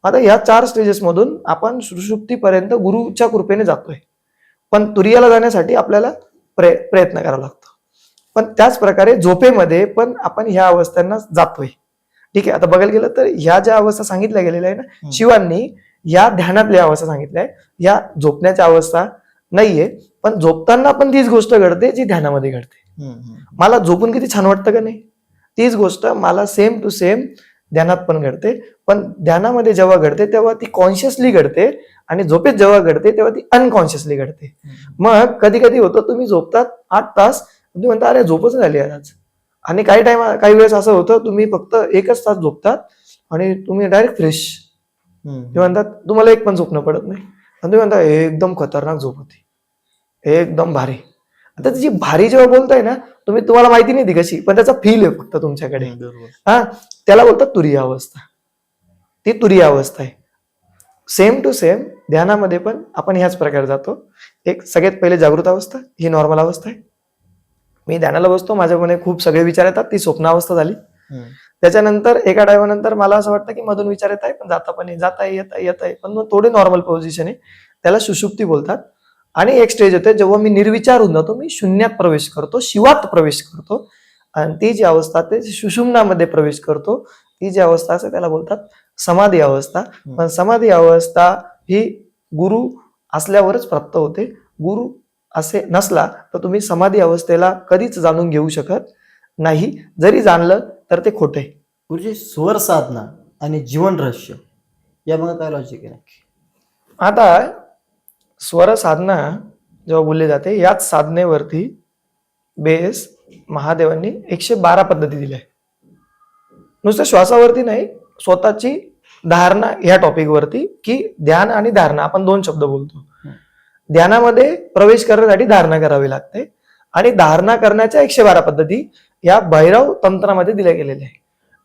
आता या 4 स्टेजेस मधून आपण सुषुप्तीपर्यंत गुरुच्या कृपेने जातोय, पण तुरीयाला जाण्यासाठी आपल्याला प्रयत्न करावा लागतो. पण त्याच प्रकारे झोपेमध्ये पण आपण ह्या अवस्थांना जातोय. ठीक आहे, आता बघायला गेलं तर ह्या ज्या अवस्था सांगितल्या गेलेल्या आहे ना शिवांनी, या ध्यानातल्या अवस्था सांगितल्या आहे, या झोपण्याच्या अवस्था नाहीये. पण झोपताना पण तीच गोष्ट घडते जी ध्यानामध्ये घडते. मला झोपून किती छान वाटतं का नाही, तीच गोष्ट मला सेम टू सेम ध्यानात पण घडते. पण ध्यानामध्ये जेव्हा घडते तेव्हा ती कॉन्शियसली घडते आणि झोपेत जेव्हा घडते तेव्हा ती अनकॉन्शियसली घडते. मग कधी कधी होतं तुम्ही झोपतात 8 तास, तुम्ही म्हणता अरे झोपच झाली आज. आणि काही वेळेस असं होतं तुम्ही फक्त 1च तास झोपतात आणि तुम्ही डायरेक्ट फ्रेश. ते म्हणतात तुम्हाला एक पण झोपणं पडत नाही आणि तुम्ही म्हणता एकदम खतरनाक झोप होती, एकदम भारी. आता त्याची भारी जेव्हा बोलताय ना तुम्हाला माहिती नाही ती कशी, पण त्याचा फील आहे फक्त तुमच्याकडे. त्याला बोलतात तुरीय अवस्था. ती तुरीय अवस्था आहे. सेम टू सेम ध्यानामध्ये पण आपण ह्याच प्रकारे जातो. एक सगळ्यात पहिले जागृत अवस्था, ही नॉर्मल अवस्था आहे. मी ध्यानाला बसतो, माझ्या मनात खूप सगळे विचार येतात, ती स्वप्न अवस्था झाली. त्याच्यानंतर एका टायमानंतर मला असं वाटतं की मधून विचार येत आहे, पण जाता येत आहे, पण मग थोडे नॉर्मल पोझिशन आहे, त्याला सुषुप्ती बोलतात. आणि एक स्टेज येते जेव्हा मी निर्विचार होऊन जातो, मी शून्यात प्रवेश करतो, शिवात प्रवेश करतो. आणि ती जी अवस्था ते सुषुम्नामध्ये प्रवेश करतो, ती जी अवस्था असते त्याला बोलतात समाधी अवस्था. पण समाधी अवस्था ही गुरु असल्यावरच प्राप्त होते. गुरु असे नसला तर तुम्ही समाधी अवस्थेला कधीच जाणून घेऊ शकत नाही. जरी जाणलं तर ते खोटे. गुरुजी, स्वर साधना आणि जीवन रहस्य या मग काय लॉजिक आहे नक्की? आता स्वर साधना जेव्हा बोलली जाते, याच साधनेवरती बेस महादेवांनी 112 पद्धती दिल्या. नुसतं श्वासावरती नाही, स्वतःची धारणा या टॉपिक वरती, की ध्यान आणि धारणा आपण दोन शब्द बोलतो. ध्यानामध्ये प्रवेश करण्यासाठी धारणा करावी लागते आणि धारणा करण्याच्या 112 पद्धती या भैरव तंत्रामध्ये दिल्या गेलेल्या आहे.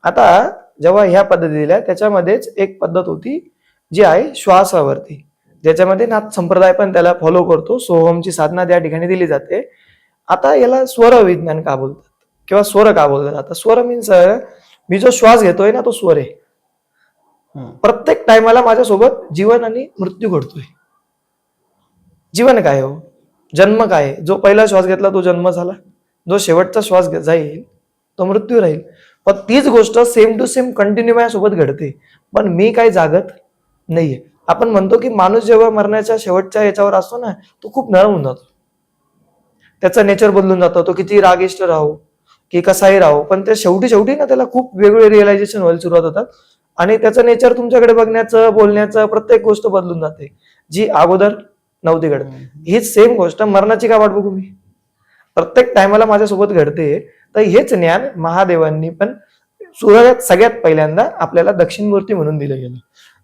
आता जेव्हा ह्या पद्धती दिल्या त्याच्यामध्येच एक पद्धत होती जी आहे श्वासावरती, ज्याच्यामध्ये नाथ संप्रदाय पण त्याला फॉलो करतो. सोहमची साधना त्या ठिकाणी दिली जाते. आता याला स्वर विज्ञान का बोलतात किंवा स्वर का बोलतात? आता स्वर मीन्स मी जो श्वास घेतोय ना तो स्वर आहे. प्रत्येक टायमाला माझ्यासोबत जीवन आणि मृत्यू घडतोय. जीवन काय हो? जन्म काय? जो पहिला श्वास घेतला तो जन्म झाला, जो शेवटचा श्वास जाईल तो मृत्यू राहील. पण तीच गोष्ट सेम टू सेम कंटिन्यू माझ्यासोबत घडते, पण मी काही जागत नाहीये. आपण म्हणतो की माणूस जेव्हा मरण्याच्या शेवटच्या याच्यावर असतो ना, तो खूप नरम होऊन जातो. त्याचा नेचर बदलून जातो. तो किती रागिष्ट राहो की कसाही राहो, पण ते शेवटी ना त्याला खूप वेगवेगळे रिअलायझेशन व्हायला सुरुवात होतात आणि त्याचं नेचर तुमच्याकडे बघण्याचं, बोलण्याचं प्रत्येक गोष्ट बदलून जाते, जी अगोदर नव्हती घडत. हीच सेम गोष्ट मरणाची का वाट बघू मी? प्रत्येक टायमाला माझ्यासोबत घडते. तर हेच ज्ञान महादेवांनी पण सगळ्यात पहिल्यांदा आपल्याला दक्षिणमूर्ती म्हणून दिलं गेलं.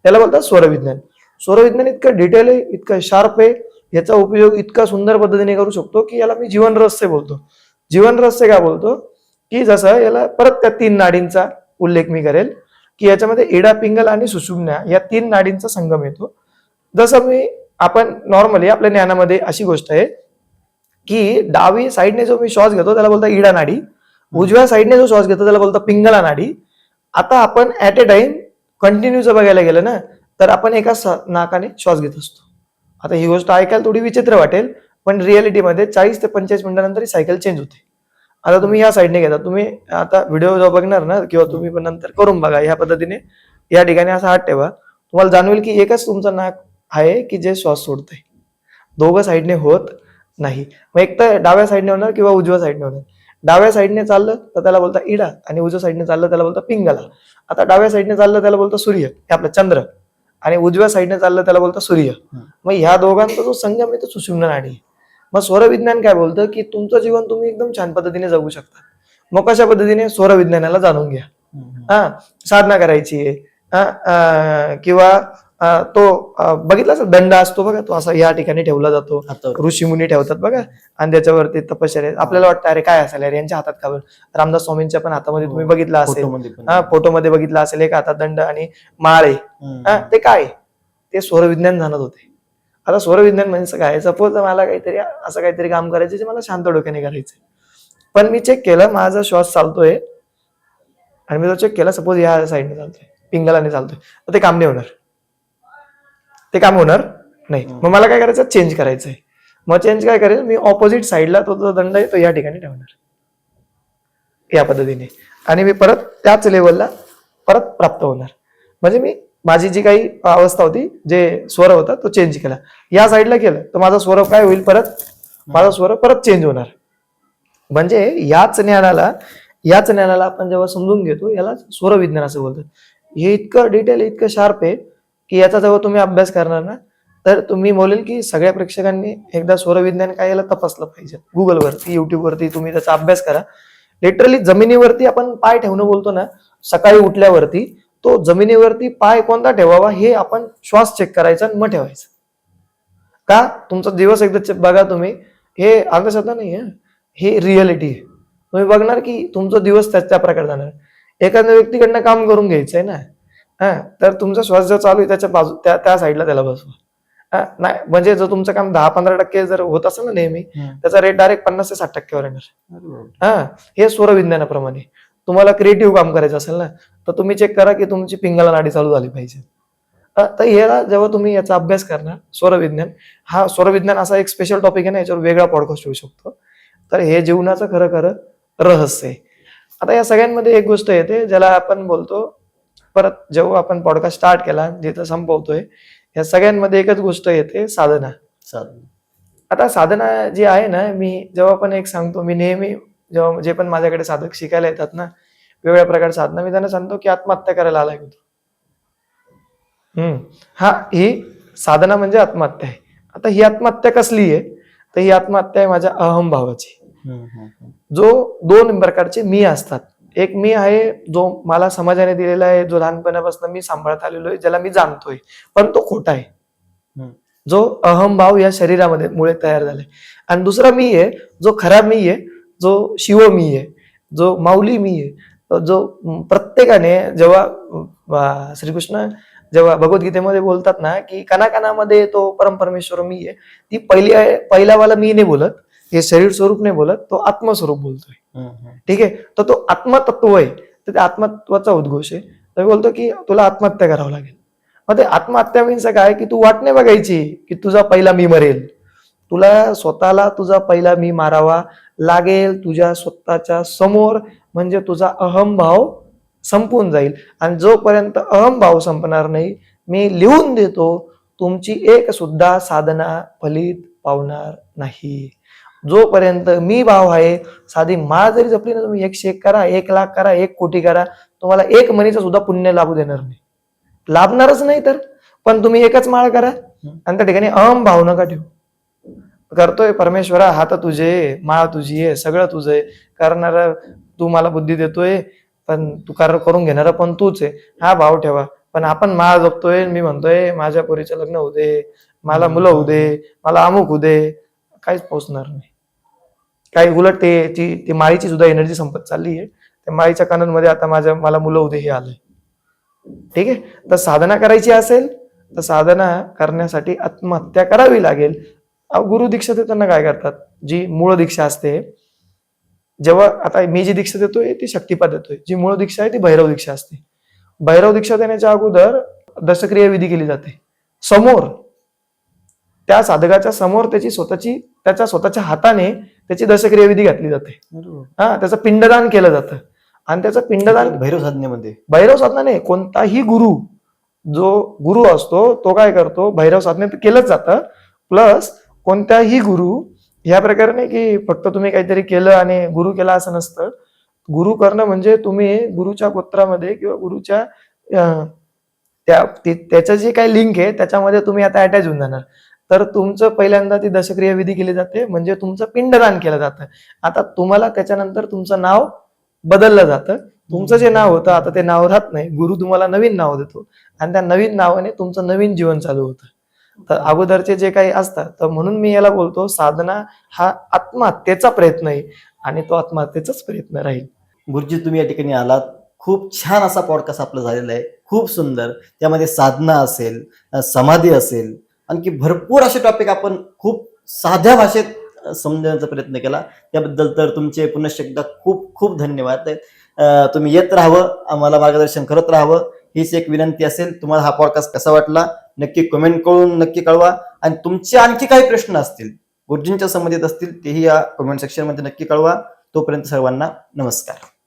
त्याला बोलतात स्वरविज्ञान. स्वरविज्ञान इतकं डिटेल आहे, इतकं शार्प आहे, याचा उपयोग इतका सुंदर पद्धतीने करू शकतो की याला मी जीवन रहस्य बोलतो. जीवन रहस्य का बोलतो की जसं याला परत त्या 3 नाडींचा उल्लेख मी करेल की याच्यामध्ये इडा, पिंगल आणि सुषुम्ना या 3 नाडींचा संगम येतो. जसं आपण नॉर्मली आपल्या ज्ञानामध्ये अशी गोष्ट आहे की डावी साईडने जो मी श्वास घेतो त्याला बोलतात इडा नाडी, उजव्या साईडने जो श्वास घेतो त्याला बोलतात पिंगला नाडी. आता आपण ऍट ए टाइम कंटिन्यू जर बघायला गेलं ना तर आपण एका नाकाने श्वास घेत असतो. आता ही गोष्ट ऐकायला थोडी विचित्र वाटेल, पण रिअलिटीमध्ये 40 ते 45 मिनिटानंतर ही सायकल चेंज होते. आता तुम्ही या साईडने घेता, तुम्ही आता व्हिडिओ जेव्हा बघणार ना किंवा तुम्ही पण नंतर करून बघा या पद्धतीने, या ठिकाणी असा हात ठेवा, तुम्हाला जाणवेल की एकच तुमचं नाक आहे की जे श्वास सोडतंय, दोघं साईडने होत नाही. मग एक तर डाव्या साईडने होणार किंवा उजव्या साईडने होणार. डाव्या साईडने चाललं तर त्याला बोलतात इडा आणि उजव्या साईडने चाललं त्याला बोलतात पिंगला. आता डाव्या साईडने चाललं त्याला बोलतात सूर्य, हे आपलं चंद्र, आणि उजव्या साईडने चाललं त्याला बोलतात सूर्य. मग ह्या दोघांचा जो संगम आहे तो सुषुम्ना नाडी. मग स्वरविज्ञान काय बोलतं की तुमचं जीवन तुम्ही एकदम छान पद्धतीने जगू शकता. मग कशा पद्धतीने? स्वरविज्ञानाला जाणून घ्या. साधना करायची आहे किंवा तो बघितला दंड असतो बघा, तो असा या ठिकाणी ठेवला जातो, ऋषीमुनी ठेवतात बघा, आणि त्याच्यावरती तपश्चर्या. आपल्याला वाटतं अरे काय असेल अरे यांच्या हातात का? रामदास स्वामींच्या पण हातामध्ये तुम्ही बघितला असेल, फोटोमध्ये बघितला असेल, एक हातात दंड आणि माळे. ते काय? ते स्वरविज्ञान जाणत होते. आता स्वरविज्ञान म्हणजे काय? सपोज मला काहीतरी असं काहीतरी काम करायचं जे मला शांत डोक्याने करायचंय, पण मी चेक केलं माझा श्वास चालतोय आणि मी तो चेक केला सपोज या साईडने चालतोय, पिंगलाने चालतोय, तर ते काम नाही होणार. ते काम होणार नाही. मग मला काय करायचं? चेंज करायचंय. मग चेंज काय करेल मी? ऑपोजिट साईडला तो जो दंड आहे तो या ठिकाणी ठेवणार या पद्धतीने, आणि मी परत त्याच लेवलला परत प्राप्त होणार. म्हणजे मी माझी जी काही अवस्था होती, जे स्वर होता तो चेंज केला, या साईडला केलं तर माझा स्वर काय होईल? परत माझा स्वर परत चेंज होणार. म्हणजे याच ज्ञानाला आपण जेव्हा समजून घेतो याला स्वरविज्ञान असं बोलतात. हे इतकं डिटेल, इतकं शार्प आहे की याचा जेव्हा तुम्ही अभ्यास करणार ना तर तुम्ही बोलेल की सगळ्या प्रेक्षकांनी एकदा स्वरविज्ञान काय याला तपासलं पाहिजे. गुगलवरती, युट्यूबवरती तुम्ही त्याचा अभ्यास करा. लिटरली जमिनीवरती आपण पाय ठेवणं बोलतो ना, सकाळी उठल्यावरती तो जमिनीवरती पाय कोणता ठेवावा हे आपण श्वास चेक करायचा आणि मग ठेवायचं. का? तुमचा दिवस एकदा बघा तुम्ही, हे अंधश्रद्धा नाही आहे, हे रिअलिटी आहे. तुम्ही बघणार की तुमचा दिवस त्या प्रकारे जाणार. एखाद्या व्यक्तीकडनं काम करून घ्यायचंय ना, तर तुमचा श्वास जो चालू आहे त्याच्या बाजू त्या साईडला त्याला बसवा. नाही म्हणजे जर तुमचं काम 10-15% जर होत असेल ना नेहमी, त्याचा रेट डायरेक्ट 50 ते 60% येणार. हे स्वरविज्ञानाप्रमाणे. तुम्हाला क्रिएटिव्ह काम करायचं असेल ना तर तुम्ही चेक करा की तुमची पिंगला नाडी चालू झाली पाहिजे. तर याला जेव्हा तुम्ही याचा अभ्यास करणार, स्वरविज्ञान असा एक स्पेशल टॉपिक आहे ना, याच्यावर वेगळा पॉडकास्ट होऊ शकतो. तर हे जीवनाचं खरं रहस्य आहे. आता या सगळ्यांमध्ये एक गोष्ट येते ज्याला आपण बोलतो परत जेव्हा आपण पॉडकास्ट स्टार्ट केला, जिथं संपवतोय, या सगळ्यांमध्ये एकच गोष्ट येते, साधना. साधना. आता साधना जी आहे ना, मी जेव्हा पण एक सांगतो, मी नेहमी जेव्हा जे पण माझ्याकडे साधक शिकायला येतात ना, वेगवेगळ्या प्रकारच्या साधना, मी त्यांना सांगतो की आत्महत्या करायला आलाय का तू? हा, ही साधना म्हणजे आत्महत्या आहे. आता ही आत्महत्या कसली आहे? तर ही आत्महत्या आहे माझ्या अहंभावाची. जो दोन प्रकारचे मी असतात. एक मी आहे जो मला समाजाने दिलेला आहे, जो लहानपणापासून मी सांभाळत आलेलो आहे, ज्याला मी जाणतोय, पण तो खोटा आहे. जो अहंभाव या शरीरामध्ये मुळे तयार झालाय. आणि दुसरा मी आहे जो खरा मी आहे, जो शिव मी आहे, जो माऊली मी आहे, जो प्रत्येकाने जेव्हा श्रीकृष्ण जेव्हा भगवद्गीतेमध्ये बोलतात ना की कणाकणामध्ये तो परमपरमेश्वर मी आहे, ती पहिल्यावाला मी नाही बोलत, हे शरीर स्वरूप नाही बोलत, तो आत्मस्वरूप बोलतोय. ठीक आहे, तर तो आत्मतत्व आहे, तर त्या आत्मत्वाचा उद्घोष आहे. तर बोलतो की तुला आत्महत्या करावं लागेल. मग ते आत्महत्या मीन्स काय की तू वाट नाही बघायची की तुझा पहिला मी मरेल, तुला स्वतःला तुझा पहिला मी मारावा लागेल तुझ्या स्वतःच्या समोर, म्हणजे तुझा अहंभाव संपून जाईल. आणि जोपर्यंत अहंभाव संपणार नाही, मी लिहून देतो, तुमची एक सुद्धा साधना फलित पावणार नाही. जोपर्यंत मी भाव आहे, साधी माळ जरी जपली ना तुम्ही, 101 करा, 1,00,000 करा, 1 कोटी करा, तुम्हाला 1 मनीचं सुद्धा पुण्य लाभू देणार नाही, लाभणारच नाही. तर पण तुम्ही एकच माळ करा आणि त्या ठिकाणी अहंभाव नका ठेवू. करतोय परमेश्वरा, हात तुझे, माळ तुझी आहे, सगळं तुझं आहे, करणारा तू मला बुद्धी देतोय, पण तू करून घेणारा पण तूच आहे, हा भाव ठेवा. पण आपण माळ जपतोय, मी म्हणतोय माझ्या पोरीचं लग्न होऊ दे, मला मुलं होऊ दे, मला अमुक होऊ दे, काहीच पोचणार नाही. काही उलट ती माळीची सुद्धा एनर्जी संपत चालली आहे. त्या माळीच्या कानांमध्ये आता मला मुलं होऊ दे हे आलंय. ठीक आहे, तर साधना करायची असेल तर साधना करण्यासाठी आत्महत्या करावी लागेल. गुरु दीक्षा देताना काय करतात, जी मूळ दीक्षा असते, जेव्हा आता मी जी दीक्षा देतोय ती शक्तिपात देतोय, जी मूळ दीक्षा आहे ती भैरव दीक्षा असते. भैरव दीक्षा देण्याच्या अगोदर दशक्रिया विधी केली जाते. समोर त्या साधकाच्या समोर त्याच्या स्वतःच्या हाताने त्याची दशक्रिया विधी घातली जाते. त्याचं पिंडदान केलं जातं. आणि त्याचं पिंडदान भैरव साधना नाही, कोणताही जो गुरु असतो तो काय करतो, भैरव साधनेत केलंच जातं. प्लस कोणत्याही गुरु ह्या प्रकारे नाही की फक्त तुम्ही काहीतरी केलं आणि गुरु केला असं नसतं. गुरु करणं म्हणजे तुम्ही गुरुच्या गोत्रामध्ये किंवा गुरुच्या त्याचं जे काही लिंक आहे त्याच्यामध्ये तुम्ही आता अटॅच होऊन जाणार. तर तुमचं पहिल्यांदा ती दशक्रिया विधी केली जाते, म्हणजे तुमचं पिंडदान केलं जातं. आता तुम्हाला त्याच्यानंतर तुमचं नाव बदललं जातं. तुमचं जे नाव होतं आता ते नाव राहत नाही, गुरु तुम्हाला नवीन नाव देतो आणि त्या नवीन नावाने तुमचं नवीन जीवन चालू होतं. तर अगोदरचे जे काही असतात, तर म्हणून मी याला बोलतो साधना हा आत्महत्येचा प्रयत्न आहे आणि तो आत्महत्येचाच प्रयत्न राहील. गुरुजी, तुम्ही या ठिकाणी आलात, खूप छान असा पॉडकास्ट आपला झालेला आहे, खूप सुंदर. त्यामध्ये साधना असेल, समाधी असेल, आणखी भरपूर असे टॉपिक आपण खूप साध्या भाषेत समजण्याचा प्रयत्न केला. त्याबद्दल तर तुमचे पुनश्च एकदा खूप खूप धन्यवाद. तुम्ही येत राहावं, आम्हाला मार्गदर्शन करत राहावं, हीच एक विनंती असेल. तुम्हाला हा पॉडकास्ट कसा वाटला नक्की कमेंट करून नक्की कळवा. आणि तुमचे आणखी काही प्रश्न असतील, गुरुजींच्या संबंधित असतील, तेही या कमेंट सेक्शन मध्ये नक्की कळवा. तोपर्यंत सर्वांना नमस्कार.